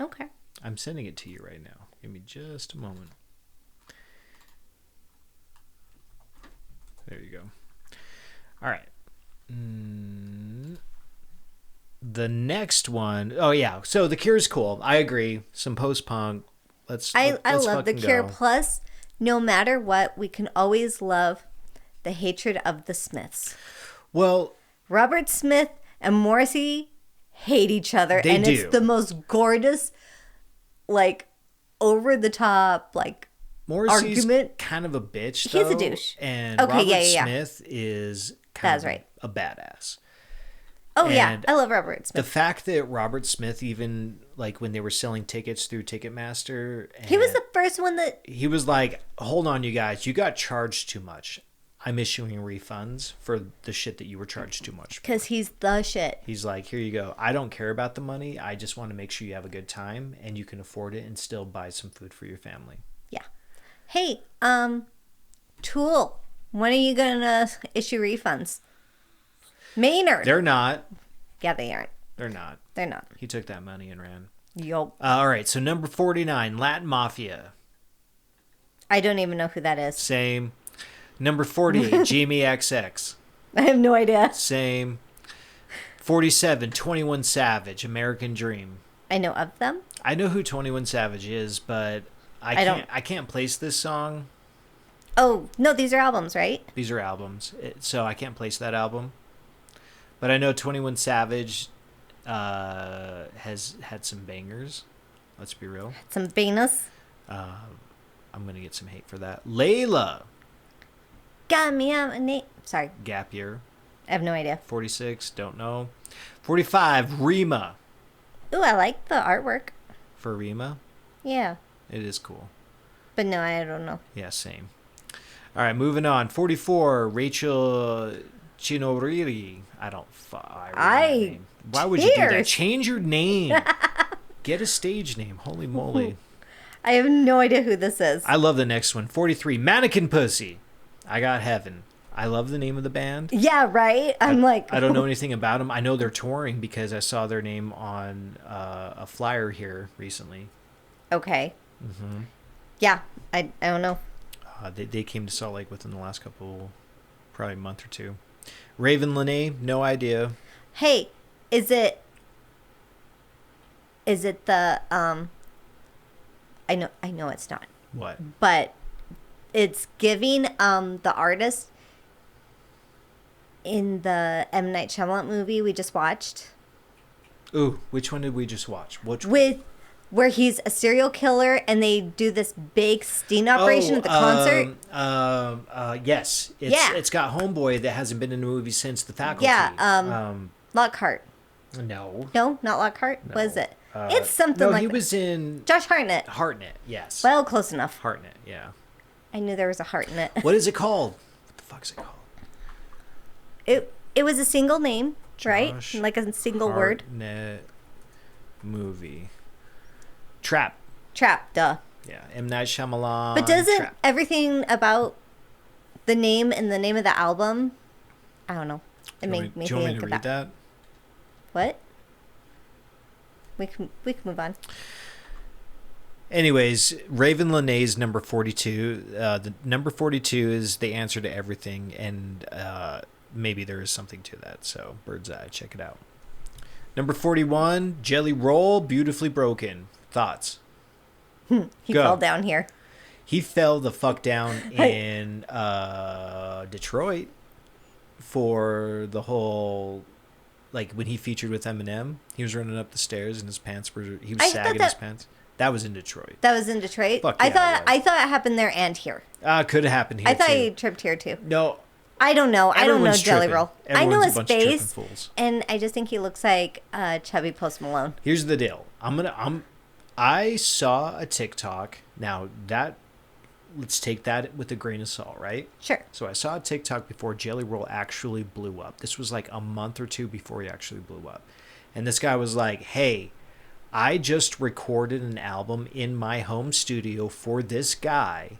Okay. I'm sending it to you right now. Give me just a moment. There you go. All right. The next one, oh yeah. So The Cure's cool. I agree. Some post-punk. I let's love The fucking Cure. go. Plus, no matter what, we can always love the hatred of the Smiths. Well, Robert Smith and Morrissey hate each other, They and do. it's the most gorgeous, like, over the top, like, Morrissey's argument. kind of a bitch, He's a though, douche. And Okay, Robert yeah. Smith is kind That's of right. a badass. Oh yeah, And I love Robert The Smith. fact that Robert Smith, even like when they were selling tickets through Ticketmaster, He was and the first one that he was like, "Hold on, you guys, you got charged too much. I'm issuing refunds for the shit that you were charged too much for." because he's the shit. He's like, "Here you go. I don't care about the money. I just want to make sure you have a good time and you can afford it and still buy some food for your family." Yeah. Hey, Tool, when are you gonna issue refunds? Maynard. They're not. Yeah, they aren't. They're not. They're not. He took that money and ran. Yup. All right, so number 49, Latin Mafia. I don't even know who that is. Same. Number 40, Jamie XX. I have no idea. Same. 47, 21 Savage, American Dream. I know of them. I know who 21 Savage is, but I can't place this song. Oh no, these are albums, right? These are albums, so I can't place that album. But I know 21 Savage has had some bangers. Let's be real. Some Venus. I'm gonna get some hate for that. Layla, Got me on a name. Sorry, Gap Year. I have no idea. 46, don't know. 45, Rima. Ooh, I like the artwork. For Rima, Yeah, it is cool. but no, I don't know. Yeah, same. All right, moving on. 44, Rachel Chinoriri. I don't. Why would you do that? Cheers. Change your name. Get a stage name. Holy moly. I have no idea who this is. I love the next one. 43, Mannequin Pussy. I Got Heaven. I love the name of the band. Yeah, right? I'm like... I don't know anything about them. I know they're touring because I saw their name on a flyer here recently. Okay. Yeah, I don't know. They came to Salt Lake within the last probably month or two. Raven Lene, no idea. Hey, is it the... I know it's not. What? But it's giving the artist in the M. Night Shyamalan movie we just watched Ooh, which one did we just watch? Which one? with where he's a serial killer and they do this big sting operation at the concert. Yes. It's got Homeboy that hasn't been in a movie since The Faculty. Yeah, Lockhart. No. No, not Lockhart. No. What is it? It's something no, like he that. was in Josh Hartnett. Hartnett, yes. Well, close enough. Hartnett, yeah. I knew there was a Hartnett. What is it called? What the fuck's it called? It was a single name, right? Josh Like a single word. Hartnett movie. Trap. Trap, duh. Yeah, M. Night Shyamalan. But doesn't Trap. everything about the name and the name of the album, I don't know. It made me Do you want me think to of read that. that? What? We can move on. Anyways, Raven Lenae's number 42. The number 42 is the answer to everything, and maybe there is something to that. So, bird's eye, check it out. Number 41, Jelly Roll, Beautifully Broken. Thoughts? He Go. fell down here. He fell the fuck down in Detroit for the whole, like, when he featured with Eminem. He was running up the stairs and his pants were, he was sagging his pants. That was in Detroit. That was in Detroit? Fuck I yeah, thought it happened there and here. Could have happened here, I thought too. he tripped here, too. No. I don't know. I don't know Everyone's Jelly tripping. Roll. I Everyone's know a his bunch of tripping face, fools. and I just think he looks like chubby Post Malone. Here's the deal. I saw a TikTok. Now, let's take that with a grain of salt, right? Sure. So I saw a TikTok before Jelly Roll actually blew up. This was like a month or two before he actually blew up. And this guy was like, hey, I just recorded an album in my home studio for this guy.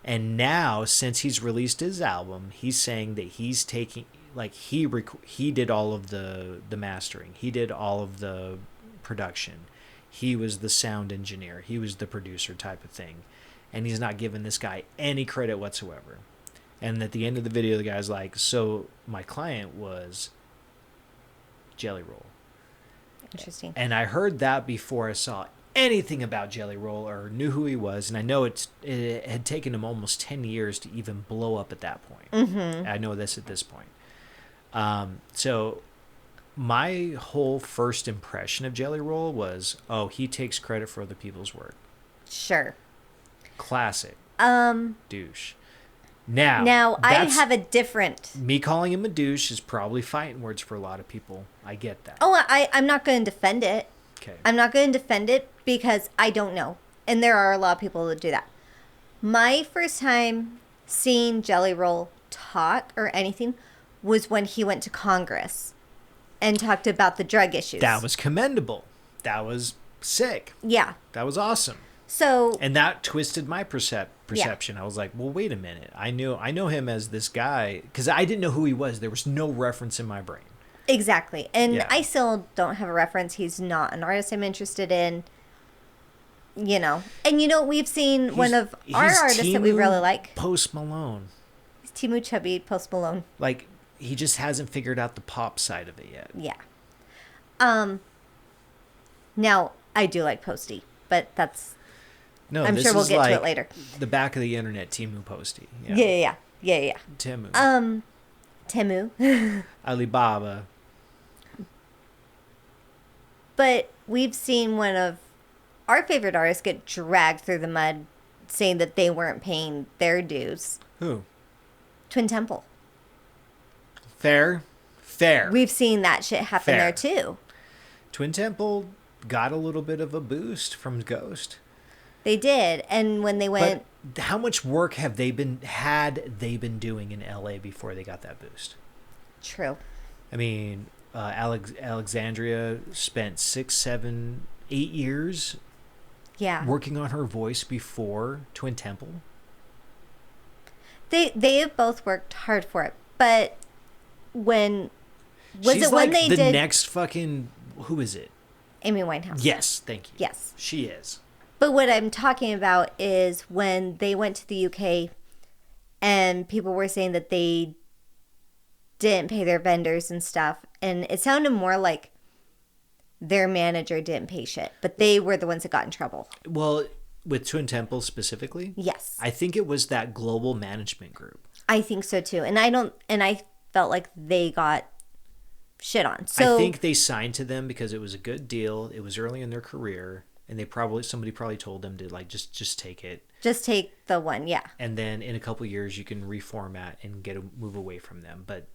And now, since he's released his album, he's saying that he's taking, like, he did all of the mastering. He did all of the production. He was the sound engineer. He was the producer type of thing. And he's not giving this guy any credit whatsoever. And at the end of the video, the guy's like, so my client was Jelly Roll. Interesting. And I heard that before I saw anything about Jelly Roll or knew who he was. And I know it had taken him almost 10 years to even blow up at that point. Mm-hmm. I know this at this point. So my whole first impression of Jelly Roll was, oh, he takes credit for other people's work. Sure. Classic. Douche. Now I have a different. Me calling him a douche is probably fighting words for a lot of people. I get that. Oh, I'm not going to defend it. Okay. I'm not going to defend it because I don't know. And there are a lot of people that do that. My first time seeing Jelly Roll talk or anything was when he went to Congress and talked about the drug issues. That was commendable. That was sick. Yeah. That was awesome. So. And that twisted my perception. I was like, well, wait a minute. I know him as this guy because I didn't know who he was. There was no reference in my brain. Exactly. And Yeah. I still don't have a reference. He's not an artist I'm interested in. You know. And we've seen one of our artists that we really like. Post Malone. He's Timu Chubby, Post Malone. Like, he just hasn't figured out the pop side of it yet. Yeah. Now, I do like Posty, but that's... No, I'm this sure we'll is get to it like later. the back of the internet, Timu Posty. Yeah. Timu. Temu. Alibaba. But we've seen one of our favorite artists get dragged through the mud saying that they weren't paying their dues. Who? Twin Temple. Fair. We've seen that shit happen Fair. there too. Twin Temple got a little bit of a boost from Ghost. They did. And when they went... But how much work had they been doing in LA before they got that boost? True. I mean, Alexandria spent 6, 7, 8 years working on her voice before Twin Temple. They have both worked hard for it. But when... She's when like they the did... next fucking... Who is it? Amy Winehouse. Yes, thank you. Yes. She is. But what I'm talking about is when they went to the UK and people were saying that they didn't pay their vendors and stuff. And it sounded more like their manager didn't pay shit. But they were the ones that got in trouble. Well, with Twin Temple specifically? Yes. I think it was that global management group. I think so too. And I felt like they got shit on. So I think they signed to them because it was a good deal. It was early in their career. And somebody probably told them to like just take it. Just take the one, yeah. And then in a couple years you can reformat and move away from them. But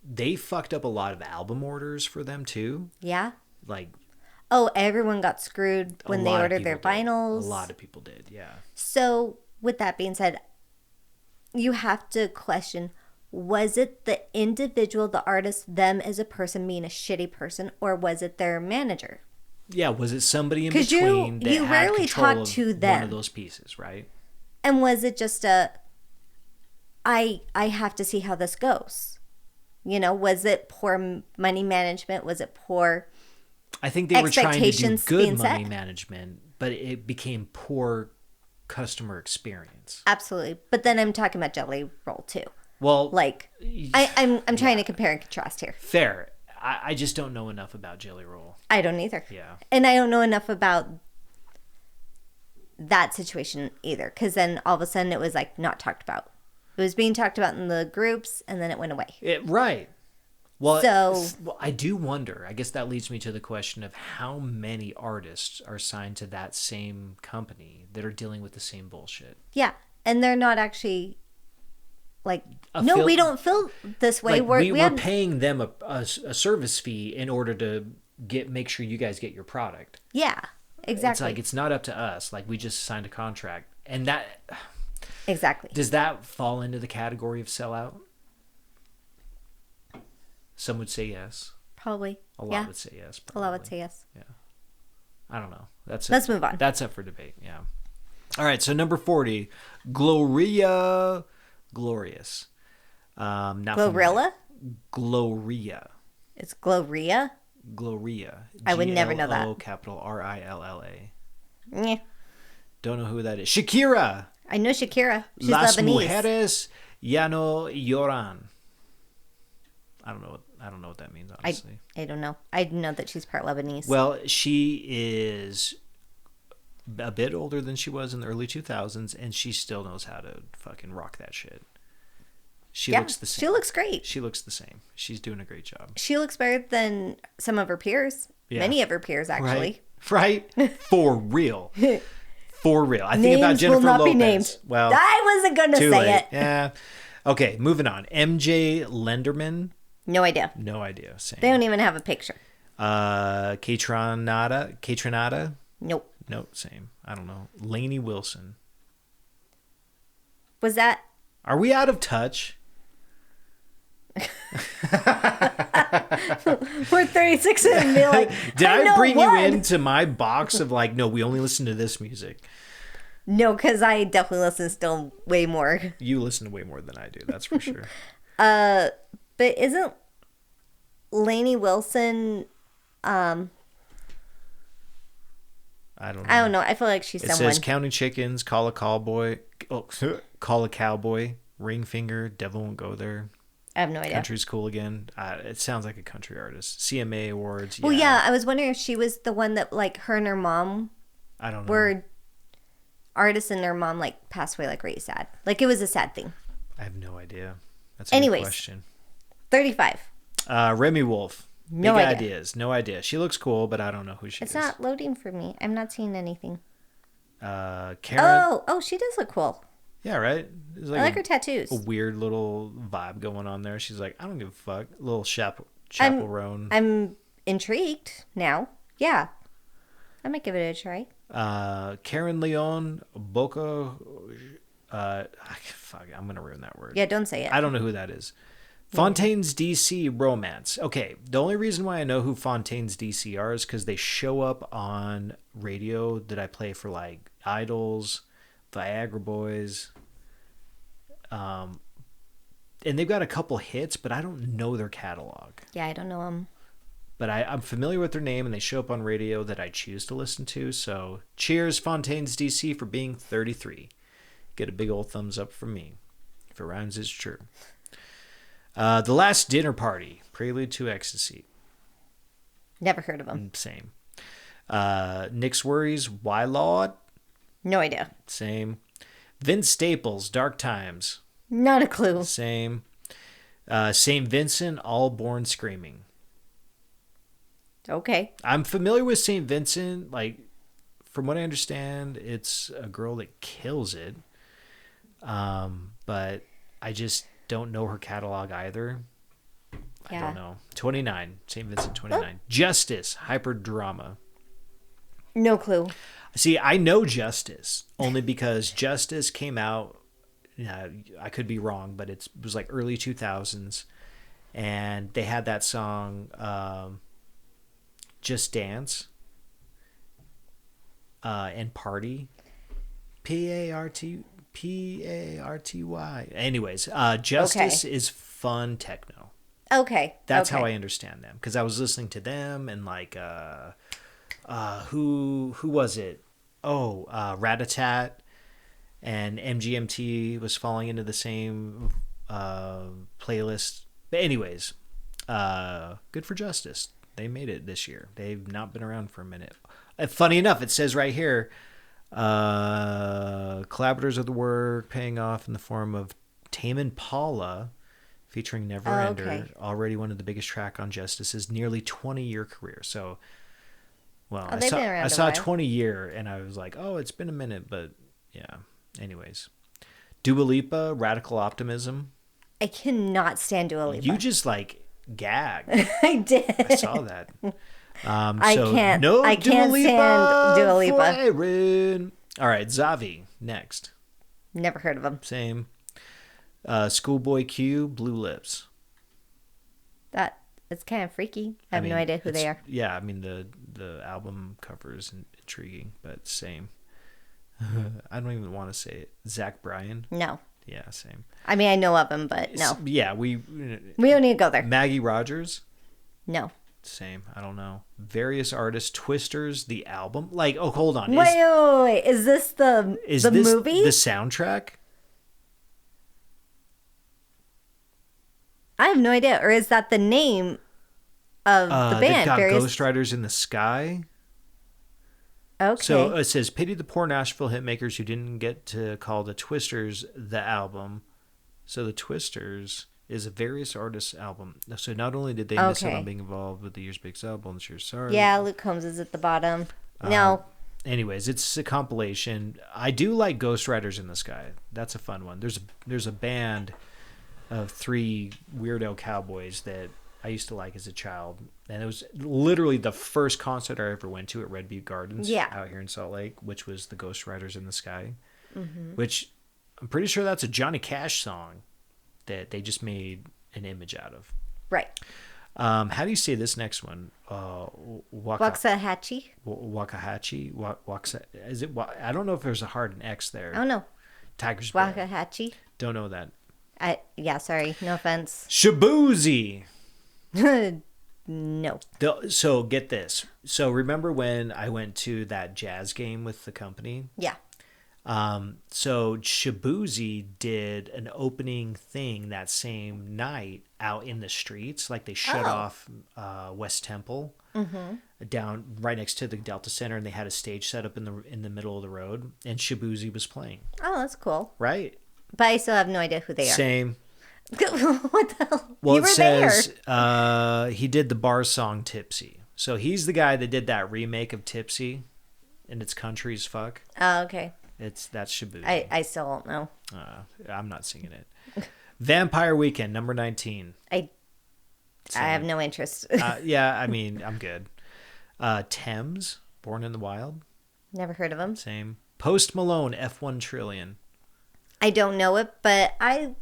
they fucked up a lot of album orders for them too. Yeah. Like, oh, everyone got screwed when they ordered their vinyls. A lot of people did, yeah. So with that being said, you have to question, was it the individual, the artist, them as a person being a shitty person, or was it their manager? Yeah, was it somebody in 'Cause between that you had rarely control talk of to one them. of those pieces, right? And was it just I have to see how this goes? Was it poor money management? Was it poor I think they were trying to do expectations good being money set? management but it became poor customer experience. Absolutely. But then I'm talking about Jelly Roll too. Well, Like, I'm trying to compare and contrast here. fair. I just don't know enough about Jelly Roll. I don't either. Yeah. And I don't know enough about that situation either, because then all of a sudden it was like not talked about. It was being talked about in the groups, and then it went away. Right. Well, So- I do wonder. I guess that leads me to the question of how many artists are signed to that same company that are dealing with the same bullshit. Yeah, and they're not actually like, A no, feel- we don't feel this way. Like, we we're have, paying them a service fee in order to make sure you guys get your product. yeah, exactly. It's like, it's not up to us. Like, we just signed a contract. And that, exactly. does that fall into the category of sellout? Some would say yes. Probably. A lot Yeah. would say yes. A lot would probably. say yes. I don't know. Let's move on. That's up for debate. Yeah. All right. So number 40, Gloria Glorious. Not Glorilla? Gloria. It's Gloria? Gloria. I would never know that. Glilla, capital Rilla. Yeah. Don't know who that is. Shakira. I know Shakira. She's Las Lebanese. mujeres ya no lloran. I don't know what that means, honestly. I don't know. I know that she's part Lebanese. Well, she is a bit older than she was in the early 2000s, and she still knows how to fucking rock that shit. She yeah, looks the same. she looks great. She looks the same. She's doing a great job. She looks better than some of her peers. Yeah. Many of her peers, actually. Right? For real. For real. I think Names about Jennifer will not Lopez. be named. Well, I wasn't going to too say late. it. Yeah. Okay, moving on. MJ Lenderman. No idea. No idea. Same. They don't even have a picture. Catronata. Nope. Nope, same. I don't know. Lainey Wilson. Was that... Are we out of touch? We're 36 and be like, Did I know bring one. you into my box of like, no, we only listen to this music? No, because I definitely listen still way more. You listen to way more than I do, that's for sure. But isn't Lainey Wilson... I don't know. I don't know. I feel like she's It someone. says Counting Chickens, Call a Cowboy, Call a Cowboy, Ring Finger, Devil Won't Go There. I have no idea. Country's Cool Again. It sounds like a country artist. CMA Awards. Well, yeah, I was wondering if she was the one that, like, her and her mom I don't know. were artists and their mom, like, passed away, like, really sad. Like, it was a sad thing. I have no idea. That's a Anyways. good question. 35. Remy Wolf. No Big idea. ideas. No idea. She looks cool, but I don't know who she It's is. not loading for me. I'm not seeing anything. Karen. Oh, she does look cool. Yeah, right? It's I like her tattoos. a weird little vibe going on there. She's like, I don't give a fuck. Little chaperone. I'm intrigued now. Yeah. I might give it a try. Karen Leon Boca. Fuck, I'm gonna ruin that word. Yeah, don't say it. I don't know who that is. Fontaine's DC Romance. Okay, the only reason why I know who Fontaine's DC are is because they show up on radio that I play for, like, Idols, Viagra Boys. And they've got a couple hits, but I don't know their catalog. Yeah, I don't know him. But I'm familiar with their name, and they show up on radio that I choose to listen to. So cheers, Fontaine's DC, for being 33. Get a big old thumbs up from me. If it rhymes, it's true. The Last Dinner Party, Prelude to Ecstasy. Never heard of him. Same. Nick's Worries, Why Lord? No idea. Same. Vince Staples, Dark Times. Not a clue. Same. St. Vincent, All Born Screaming. Okay. I'm familiar with St. Vincent. Like, from what I understand, it's a girl that kills it. But I just don't know her catalog either. I Yeah. don't know. 29. St. Vincent 29. Justice, Hyperdrama. No clue. See, I know Justice only because Justice came out, I could be wrong, but it was like early 2000s. And they had that song, Just Dance, and Party. P-A-R-T-Y. Anyways, Justice is fun techno. Okay. That's how I okay. understand them. Because I was listening to them and, like, who was it? Rat-a-tat and MGMT was falling into the same playlist. But anyways, good for Justice. They made it this year. They've not been around for a minute. Funny enough, it says right here, collaborators of the work paying off in the form of Tame Impala featuring Neverender, already one of the biggest track on Justice's nearly 20-year career. So, well, I saw 20-year and I was like, oh, it's been a minute, but yeah. Anyways, Dua Lipa, Radical Optimism. I cannot stand Dua Lipa. You just like gagged. I did. I saw that. I can't. No I can't stand Dua Lipa. Firing. All right, Zavi next. Never heard of him. Same. Schoolboy Q, Blue Lips. That it's kind of freaky. I have no idea who they are. Yeah, I mean the album cover is intriguing, but same. I don't even want to say it. Zach Bryan. No. Yeah, same. I mean, I know of him, but no. Yeah, we don't need to go there. Maggie Rogers. No. Same. I don't know. Various artists. Twisters, the album. Like, oh, hold on. Wait. Is this the movie? The soundtrack? I have no idea. Or is that the name of the band? They've got Ghost Riders in the Sky. Okay. So it says, pity the poor Nashville hitmakers who didn't get to call the Twisters the album. So the Twisters is a various artists album. So not only did they miss out on being involved with the year's biggest album, sure, sorry. Yeah, Luke Combs is at the bottom. No. Anyways, it's a compilation. I do like Ghost Riders in the Sky. That's a fun one. There's a band of 3 weirdo cowboys that I used to like as a child, and it was literally the first concert I ever went to at Red Butte Gardens out here in Salt Lake, which was the Ghost Riders in the Sky, which I'm pretty sure that's a Johnny Cash song that they just made an image out of. Right. How do you say this next one? Waxahachie. Waxahachie. Is it? I don't know if there's a hard X there. I don't know. Tiger's Blood. Waxahachie. Don't know that. Yeah, sorry. No offense. Shabuzi. No. So get this. So remember when I went to that jazz game with the company? Yeah. So Shabuzi did an opening thing that same night out in the streets. Like they shut off West Temple down right next to the Delta Center, and they had a stage set up in the middle of the road, and Shabuzi was playing. Oh, that's cool. Right. But I still have no idea who they are. Same. What the hell? Well, you were it says he did the bar song Tipsy. So he's the guy that did that remake of Tipsy, and it's country as fuck. Oh, okay. That's Shabuzi. I still don't know. I'm not singing it. Vampire Weekend, number 19. I have no interest. Yeah, I mean, I'm good. Thames, Born in the Wild. Never heard of him. Same. Post Malone, F1 Trillion. I don't know it, but I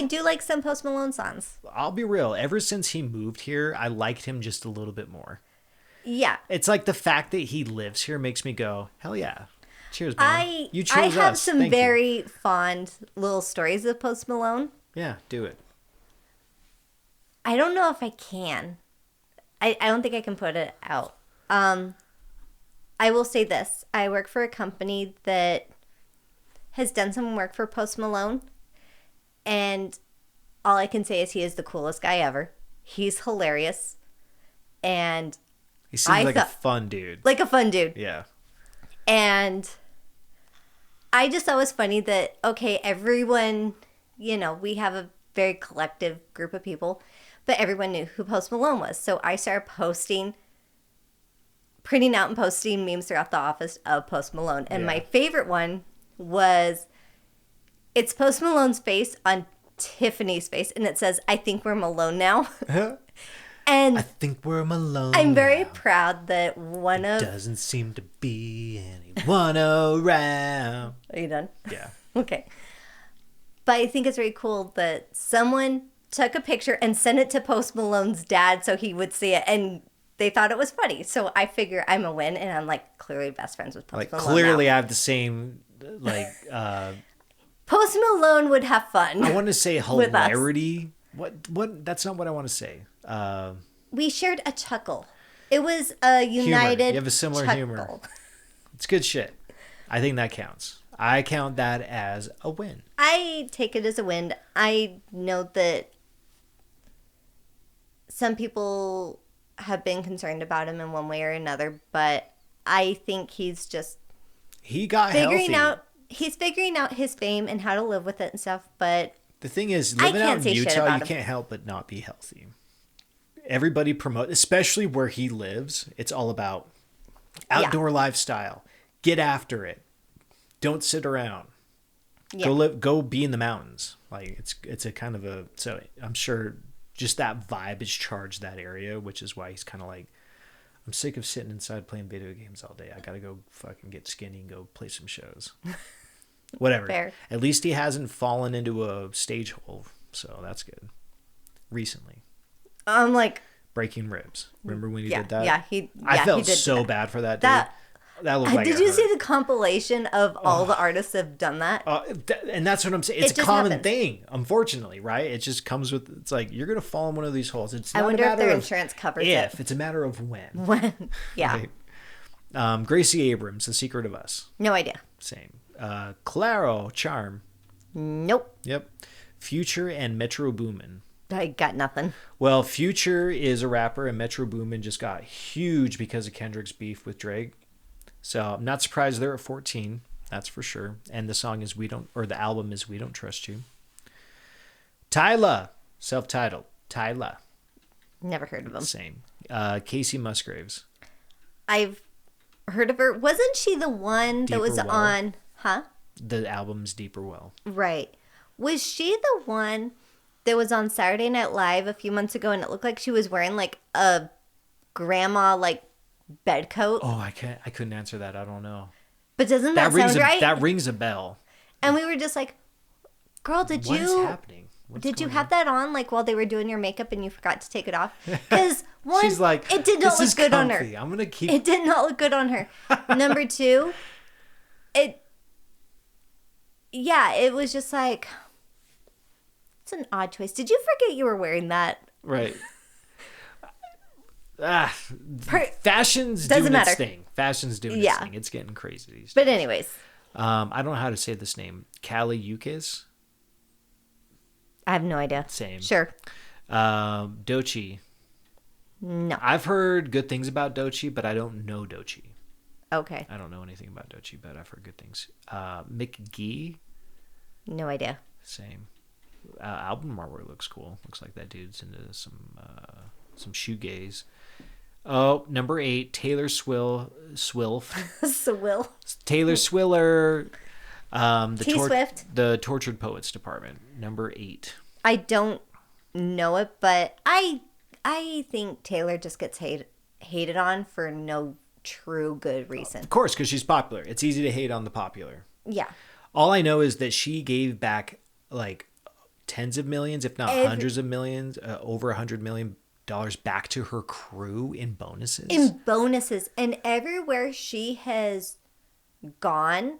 do like some Post Malone songs. I'll be real. Ever since he moved here, I liked him just a little bit more. Yeah. It's like the fact that he lives here makes me go, hell yeah. Cheers, man. You chose I have us. some Thank very you. fond little stories of Post Malone. Yeah, do it. I don't know if I can. I don't think I can put it out. I will say this. I work for a company that has done some work for Post Malone. And all I can say is he is the coolest guy ever. He's hilarious. And He seems like a fun dude. Like a fun dude. Yeah. And I just thought it was funny that, okay, everyone, we have a very collective group of people, but everyone knew who Post Malone was. So I started printing out and posting memes throughout the office of Post Malone. And my favorite one was, it's Post Malone's face on Tiffany's face, and it says, I think we're Malone now. And I think we're Malone. I'm very now. proud that doesn't seem to be anyone around. Are you done? Yeah. Okay. But I think it's very cool that someone took a picture and sent it to Post Malone's dad so he would see it, and they thought it was funny. So I figure I'm a win, and I'm clearly best friends with Post Malone. Clearly now. I have the same Post Malone would have fun. I want to say hilarity. What? That's not what I want to say. We shared a chuckle. It was a united humor. You have a similar humor. It's good shit. I think that counts. I count that as a win. I take it as a win. I know that some people have been concerned about him in one way or another, but I think he's just He got figuring healthy. out. He's figuring out his fame and how to live with it and stuff. But The thing is, I living can't out say in shit Utah, about you him. can't help but not be healthy. Everybody promote, especially where he lives. It's all about outdoor lifestyle. Get after it. Don't sit around. yeah, Go be in the mountains. Like it's a kind of a, so I'm sure just that vibe is charged that area, which is why he's kind of like, I'm sick of sitting inside playing video games all day. I gotta go fucking get skinny and go play some shows. Whatever. Fair. At least he hasn't fallen into a stage hole, so that's good. Recently, I'm like, breaking ribs. Remember when he yeah, did that? yeah, I he felt did so that. bad for that dude. That That looked like did it you hurt. see the compilation of all the artists have done that? And that's what I'm saying. It's It a just common happens. thing, unfortunately, right? It just comes with, it's like, you're going to fall in one of these holes. It's I not wonder a if matter their of insurance covers if, it. it's a matter of when. When? Yeah, Right? Gracie Abrams, The Secret of Us. no idea. Same. Claro, Charm. Nope, Yep. Future and Metro Boomin. I got nothing. Well, Future is a rapper, and Metro Boomin just got huge because of Kendrick's beef with Drake. So I'm not surprised they're at 14. That's for sure. And the song is the album is We Don't Trust You. Tyla, self-titled. Tyla, Never heard of them. same. Casey Musgraves. I've heard of her. Wasn't she the one that was Deeper Well. on? Huh? The album's Deeper Well. Right. Was she the one that was on Saturday Night Live a few months ago, and it looked like she was wearing like a grandma like bed coat? Oh, I couldn't answer that. I don't know. But doesn't that rings sound right? That rings a bell. And we were just like, "Girl, did What is you happening? What's did you going have that on like while they were doing your makeup and you forgot to take it off?" Because one, She's like, it did not "This look is good on her. comfy. I'm gonna keep." It did not look good on her. Number two, it was just like, it's an odd choice. Did you forget you were wearing that? Right. Fashion's Doesn't doing matter. its thing. Fashion's doing its Yeah. thing. It's getting crazy these days. But anyways, I don't know how to say this name. Kali Yukis? I have no idea. Same. Sure. Doechii. No. I've heard good things about Doechii, but I don't know Doechii. Okay. I don't know anything about Doechii, but I've heard good things. McGee? No idea. Same. Album artwork looks cool. Looks like that dude's into some shoegaze. Oh, number 8, Taylor Swilf. So Will. Taylor Swiller. T-Swift. The Tortured Poets Department. Number 8. I don't know it, but I think Taylor just gets hated on for no true good reason. Of course, because she's popular. It's easy to hate on the popular. Yeah. All I know is that she gave back like tens of millions, if not hundreds of millions, over $100 million back to her crew in bonuses. And everywhere she has gone,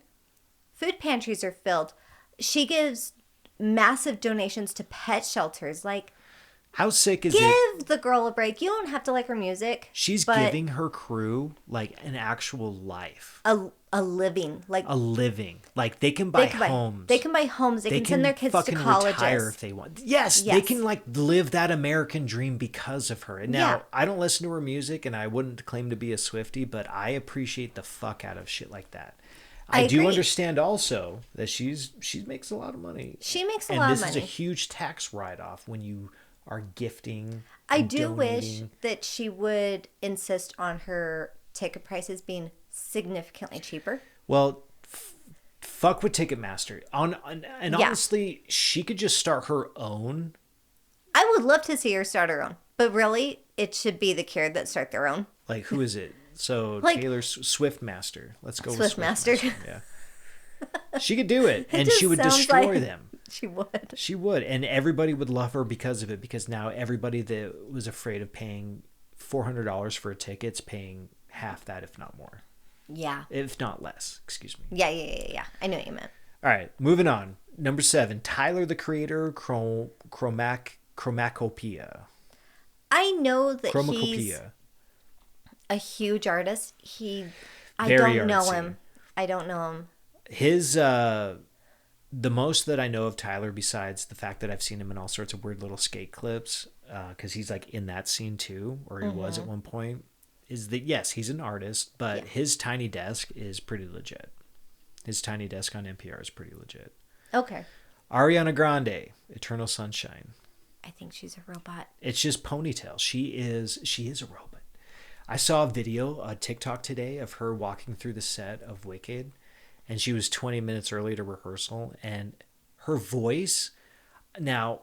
food pantries are filled. She gives massive donations to pet shelters. Like, How sick is it? give the girl a break. You don't have to like her music. She's but giving her crew like an actual life. a living. Like, A living. Like they can buy homes. They can buy homes. They can send their kids to fucking colleges. retire if they want. Yes, they Yes. can like live that American dream because of her. And now Yeah. I don't listen to her music, and I wouldn't claim to be a Swiftie, but I appreciate the fuck out of shit like that. I do agree. understand also that she makes a lot of money. She makes a and lot of this is a money. huge tax write-off when you are gifting. I and do wish donating. that she would insist on her ticket prices being significantly cheaper. Well, fuck with Ticketmaster. And Yeah. honestly, she could just start her own. I would love to see her start her own, but really, it should be the Cure that start their own. Like, who is it? So Like- Taylor Swiftmaster. Let's go with Swiftmaster. Swiftmaster. Yeah. She could do it, and just she would sounds destroy like- them. She would. She would, and everybody would love her because of it. Because now everybody that was afraid of paying $400 for a ticket's paying half that, if not more, Yeah. if not less. Excuse me. Yeah. I know what you meant. All right, moving on. Number 7, Tyler the Creator, Chromacopia. I know that he's Chromacopia. a huge artist. I Very don't know artsy. him. I don't know him. His the most that I know of Tyler, besides the fact that I've seen him in all sorts of weird little skate clips, because he's like in that scene too, or he was at one point, is that yes, he's an artist, but his tiny desk is pretty legit. His tiny desk on NPR is pretty legit. Okay. Ariana Grande, Eternal Sunshine. I think she's a robot. It's just ponytail. She is a robot. I saw a video, a TikTok today of her walking through the set of Wicked, and she was 20 minutes early to rehearsal, and her voice. Now,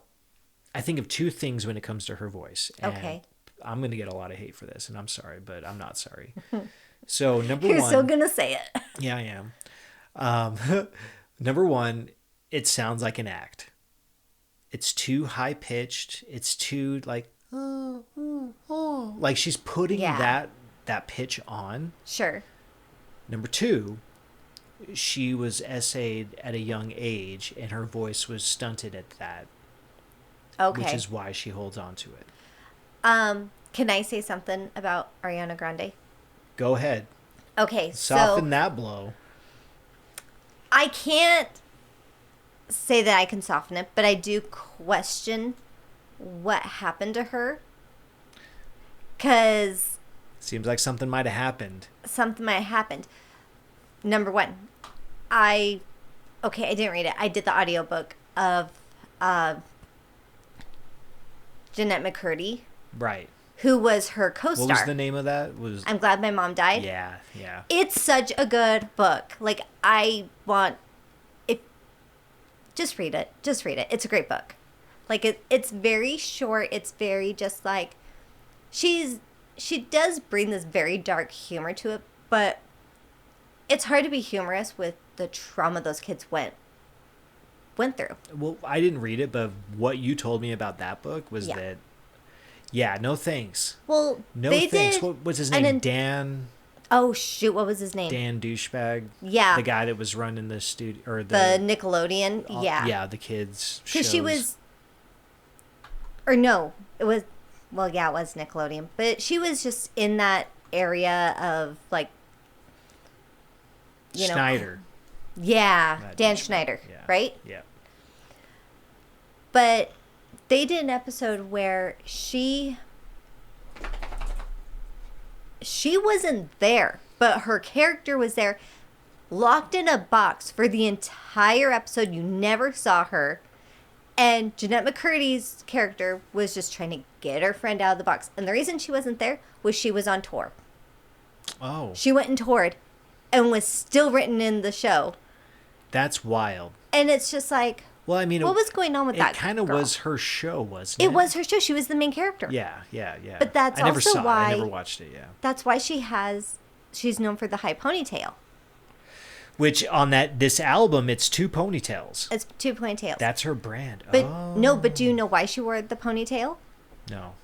I think of two things when it comes to her voice. And Okay. I'm going to get a lot of hate for this, and I'm sorry, but I'm not sorry. So number You're one. still going to say it. Yeah, I am. Number one, it sounds like an act. It's too high pitched. It's too like, like she's putting that pitch on. Sure. Number two, she was essayed at a young age, and her voice was stunted at that. Okay. Which is why she holds on to it. Can I say something about Ariana Grande? Go ahead. Okay, Soften that blow. I can't say that I can soften it, but I do question what happened to her. Because Seems like something might have happened. something might have happened. Number one, I didn't read it. I did the audiobook of Jeanette McCurdy, Right. who was her co-star. What was the name of that? I'm Glad My Mom Died. Yeah. It's such a good book. Like, just read it. Just read it. It's a great book. Like, it's very short. It's very just like, she does bring this very dark humor to it, but it's hard to be humorous with the trauma those kids went through. Well, I didn't read it, but what you told me about that book was that, yeah, no thanks. Well, No they thanks. did What was his name? Dan? Oh, shoot. What was his name? Dan Douchebag? Yeah. The guy that was running the studio, or The Nickelodeon. Yeah. Yeah, the kids' shows. Because she was, or no, it was, well, yeah, it was Nickelodeon. But she was just in that area of, like, you know. Schneider. Yeah, Not Dan Douchebag. Schneider, Yeah. right? Yeah. But they did an episode where she wasn't there, but her character was there, locked in a box for the entire episode. You never saw her. And Jeanette McCurdy's character was just trying to get her friend out of the box. And the reason she wasn't there was she was on tour. Oh. She went and toured and was still written in the show. That's wild. And it's just like, Well, I mean, what was going on with that It kind of girl? was her show, wasn't it? It was her show. She was the main character. Yeah. But that's I never also saw why- it. I never watched it, yeah. That's why she's known for the high ponytail. Which on this album, it's two ponytails. It's 2 ponytails. That's her brand. But Oh. no, but do you know why she wore the ponytail? No.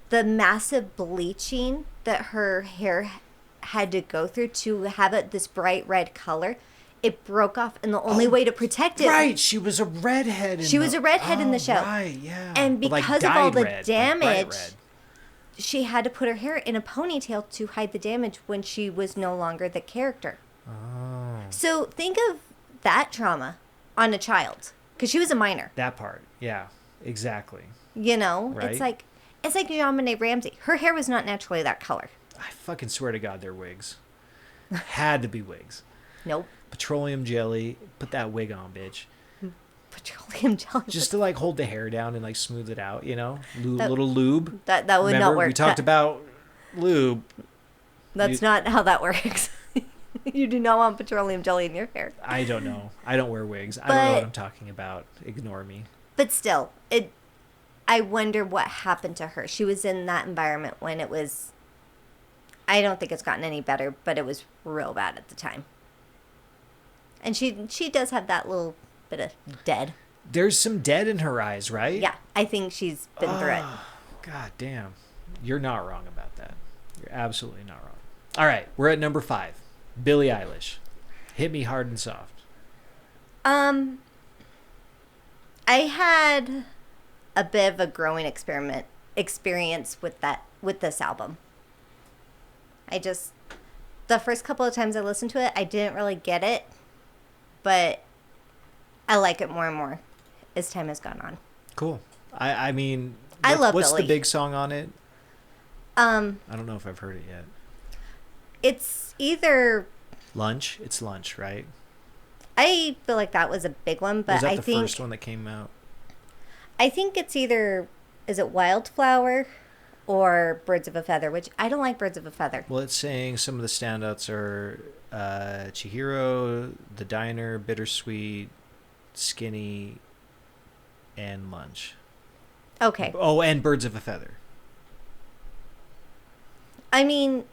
The massive bleaching that her hair had to go through to have it this bright red color. It broke off, and the only way to protect it. Right, she was a redhead. She was a redhead in the show. Right, yeah. And But, like, because of all dyed the red, like, bright damage, red. she had to put her hair in a ponytail to hide the damage when she was no longer the character. Oh. So think of that trauma on a child, because she was a minor. That part, yeah, exactly. You know, Right. it's like Jean-Benet Ramsey. Her hair was not naturally that color. I fucking swear to God, they're wigs. Had to be wigs. Nope. Petroleum jelly, put that wig on, bitch. Petroleum jelly. Just to like hold the hair down and like smooth it out, you know? Little lube. that would Remember, not work. we talked about lube. That's not how that works. You do not want petroleum jelly in your hair. I don't know. I don't wear wigs. I don't know what But- I'm talking about. Ignore me. But still, I wonder what happened to her. She was in that environment when it was, I don't think it's gotten any better, but it was real bad at the time. And she does have that little bit of dead. There's some dead in her eyes, right? Yeah, I think she's been through it. God damn. You're not wrong about that. You're absolutely not wrong. All right, we're at number 5. Billie Eilish. Hit me hard and soft. I had a bit of a growing experience with this album. The the first couple of times I listened to it, I didn't really get it, but I like it more and more as time has gone on. Cool. I mean, I love what's Billy. the big song on it? I don't know if I've heard it yet. It's either... Lunch? It's Lunch, right? I feel like that was a big one, but Was that I the think... first one that came out? I think it's either... Is it Wildflower or Birds of a Feather? Which I don't like Birds of a Feather. Well, it's saying some of the standouts are Chihiro, The Diner, Bittersweet, Skinny, and Lunch. Okay. Oh, and Birds of a Feather. I mean,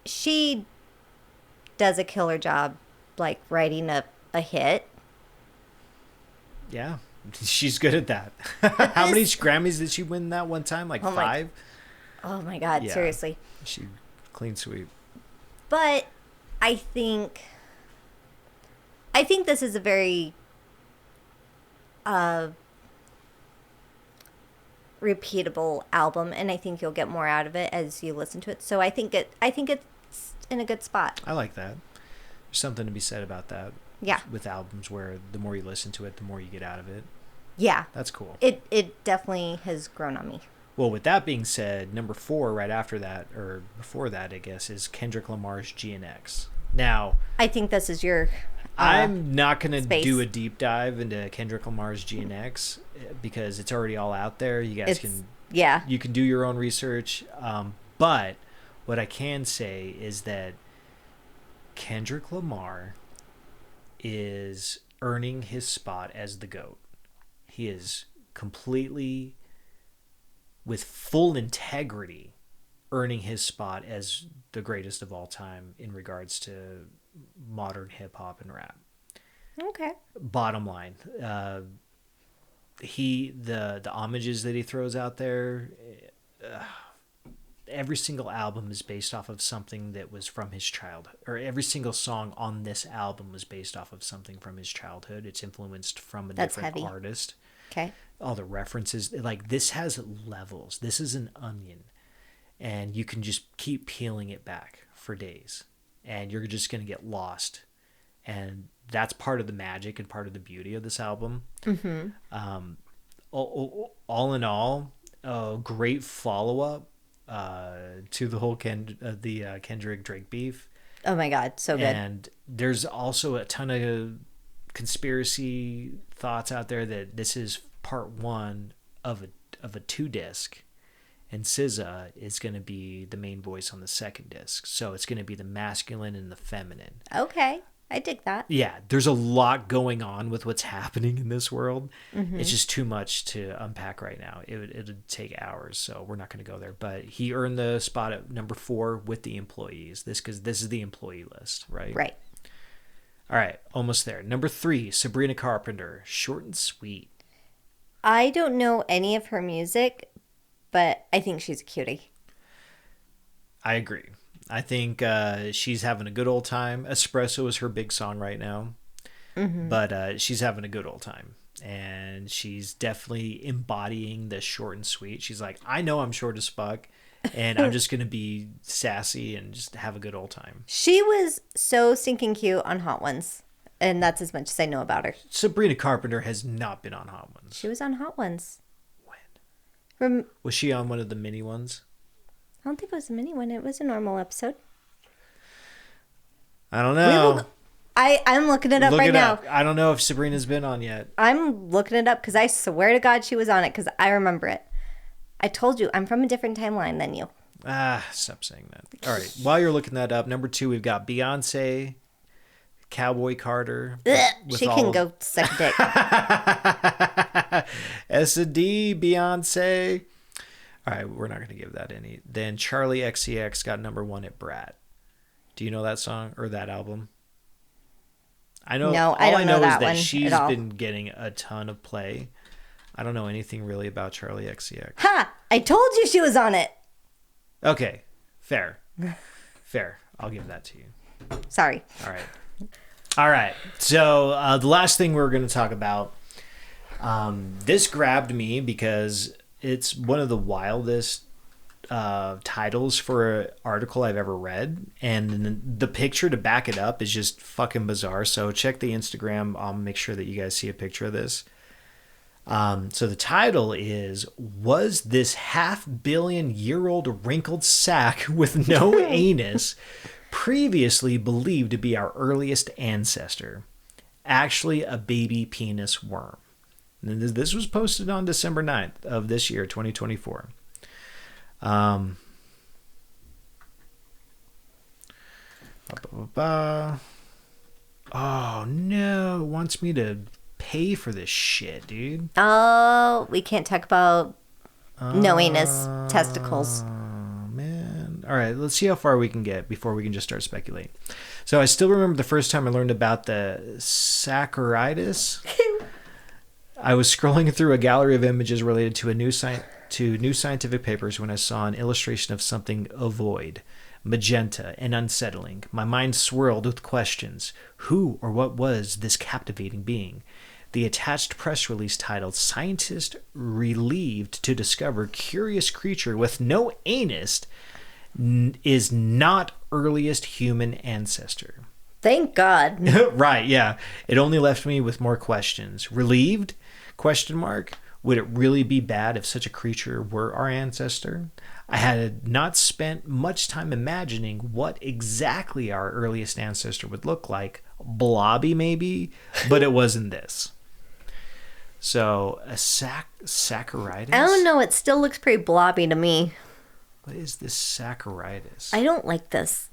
she does a killer job, like, writing a hit. Yeah, she's good at that. How many Grammys did she win that one time? Like 5? Oh my God, Yeah. seriously. She clean sweep. But I think this is a very repeatable album, and I think you'll get more out of it as you listen to it. So I think it's in a good spot. I like that. There's something to be said about that. Yeah. With albums where the more you listen to it, the more you get out of it. Yeah. That's cool. It definitely has grown on me. Well, with that being said, number 4 right after that, or before that, I guess, is Kendrick Lamar's GNX. Now, I think this is your I'm not going to space. do a deep dive into Kendrick Lamar's GNX because it's already all out there. You guys you can do your own research. But what I can say is that Kendrick Lamar is earning his spot as the GOAT. He is completely, with full integrity, earning his spot as the greatest of all time in regards to modern hip-hop and rap. Okay. Bottom line, the homages that he throws out there, every single album is based off of something that was from his childhood, or every single song on this album was based off of something from his childhood. It's influenced from a different heavy. artist. Okay. All the references, like, this has levels. This is an onion, and you can just keep peeling it back for days, and you're just going to get lost. And that's part of the magic and part of the beauty of this album. Mm-hmm. All in all, a great follow-up to the whole Kendrick Drake beef. Oh my God, so good. And there's also a ton of conspiracy thoughts out there that this is part 1 of a 2-disc, and SZA is going to be the main voice on the 2nd disc. So it's going to be the masculine and the feminine. Okay, I dig that. Yeah, there's a lot going on with what's happening in this world. Mm-hmm. It's just too much to unpack right now. It would take hours, so we're not going to go there. But he earned the spot at number 4 with the employees. Because this is the employee list, right? Right. All right, almost there. Number 3, Sabrina Carpenter, Short and Sweet. I don't know any of her music, but I think she's a cutie. I agree. I think she's having a good old time. Espresso is her big song right now. Mm-hmm. But she's having a good old time. And she's definitely embodying the short and sweet. She's like, I know I'm short as fuck, and I'm just going to be sassy and just have a good old time. She was so stinking cute on Hot Ones. And that's as much as I know about her. Sabrina Carpenter has not been on Hot Ones. She was on Hot Ones. When? Was she on one of the mini ones? I don't think it was a mini one. It was a normal episode. I don't know. I'm looking it up right now. I don't know if Sabrina's been on yet. I'm looking it up because I swear to God she was on it because I remember it. I told you, I'm from a different timeline than you. Stop saying that. All right. While you're looking that up, number 2, we've got Beyonce, Cowboy Carter. She can go suck dick. S&D, Beyonce. All right, we're not going to give that any. Then Charlie XCX got number 1 at Brat. Do you know that song or that album? I know. No, I don't know that one she's at all. been getting a ton of play. I don't know anything really about Charlie XCX. Ha! I told you she was on it. Okay, fair. Fair. I'll give that to you. Sorry. All right. So the last thing we're going to talk about, this grabbed me because it's one of the wildest titles for an article I've ever read, and the picture to back it up is just fucking bizarre. So check the Instagram. I'll make sure that you guys see a picture of this. So the title is, "Was this 500,000,000-year-old wrinkled sack with no anus previously believed to be our earliest ancestor actually a baby penis worm?" And this was posted on December 9th of this year, 2024. Oh no, it wants me to pay for this shit, dude. Oh, we can't talk about no anus testicles. Oh man. All right, let's see how far we can get before we can just start speculating. So I still remember the first time I learned about the Saccorhytus. I was scrolling through a gallery of images related to new scientific papers when I saw an illustration of something ovoid, magenta, and unsettling. My mind swirled with questions. Who or what was this captivating being? The attached press release titled, "Scientist Relieved to Discover Curious Creature with No Anus is Not Earliest Human Ancestor." Thank God. Right, yeah. It only left me with more questions. Relieved? Question mark. Would it really be bad if such a creature were our ancestor? I had not spent much time imagining what exactly our earliest ancestor would look like. Blobby, maybe, but it wasn't this. So, a Saccorhytus? I don't know. It still looks pretty blobby to me. What is this Saccorhytus? I don't like this.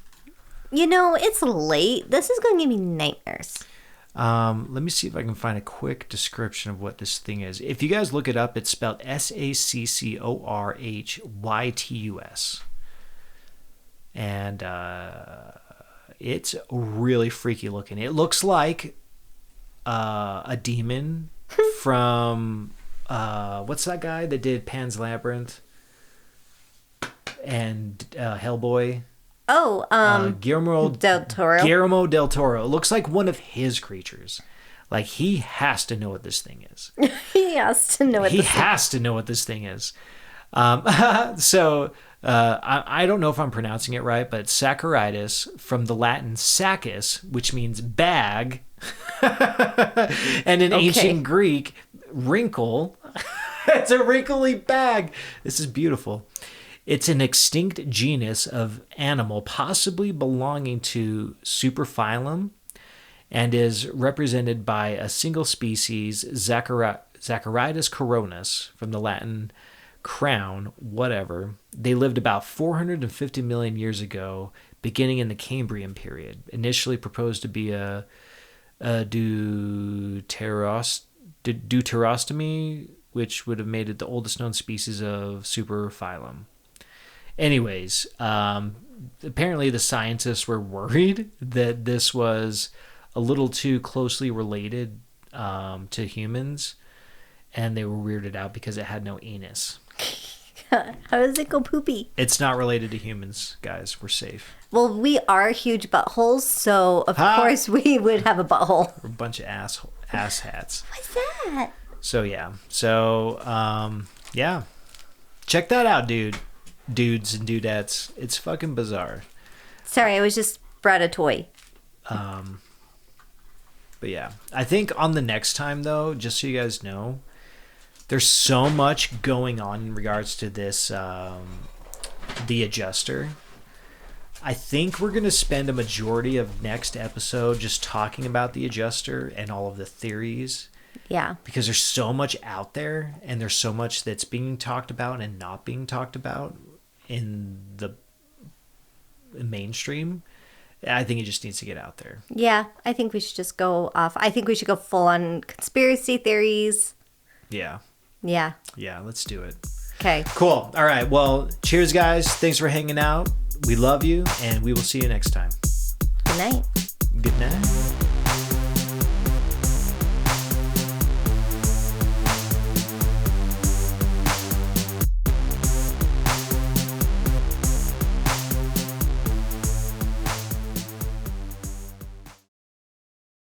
You know, it's late. This is going to give me nightmares. Let me see if I can find a quick description of what this thing is. If you guys look it up, it's spelled Saccorhytus. And it's really freaky looking. It looks like a demon from what's that guy that did Pan's Labyrinth and Hellboy? Oh, Guillermo del Toro. Guillermo del Toro. It looks like one of his creatures. Like, he has to know what this thing is. He has to know what He has to know what this thing is. So, I don't know if I'm pronouncing it right, but Saccorhytus, from the Latin saccus, which means bag, and in ancient Greek, wrinkle. It's a wrinkly bag. This is beautiful. It's an extinct genus of animal, possibly belonging to superphylum, and is represented by a single species, Saccorhytus coronus, from the Latin crown, whatever. They lived about 450 million years ago, beginning in the Cambrian period. Initially proposed to be a deuterostomy, which would have made it the oldest known species of superphylum. Anyways, apparently the scientists were worried that this was a little too closely related to humans, and they were weirded out because it had no anus. How does it go poopy? It's not related to humans, guys. We're safe. Well, we are huge buttholes, so of course we would have a butthole. We're a bunch of ass hats. What's that? So yeah. Yeah. Check that out, dudes and dudettes. It's fucking bizarre. Sorry, I was just brought a toy. But yeah, I think on the next time though, just so you guys know, there's so much going on in regards to this, the adjuster. I think we're going to spend a majority of next episode just talking about the adjuster and all of the theories. Yeah. Because there's so much out there, and there's so much that's being talked about and not being talked about in the mainstream. I think it just needs to get out there. Yeah, I think we should just go off. I think we should go full on conspiracy theories. Yeah. Yeah. Yeah, let's do it. Okay. Cool. All right. Well, cheers, guys. Thanks for hanging out. We love you, and we will see you next time. Good night. Good night.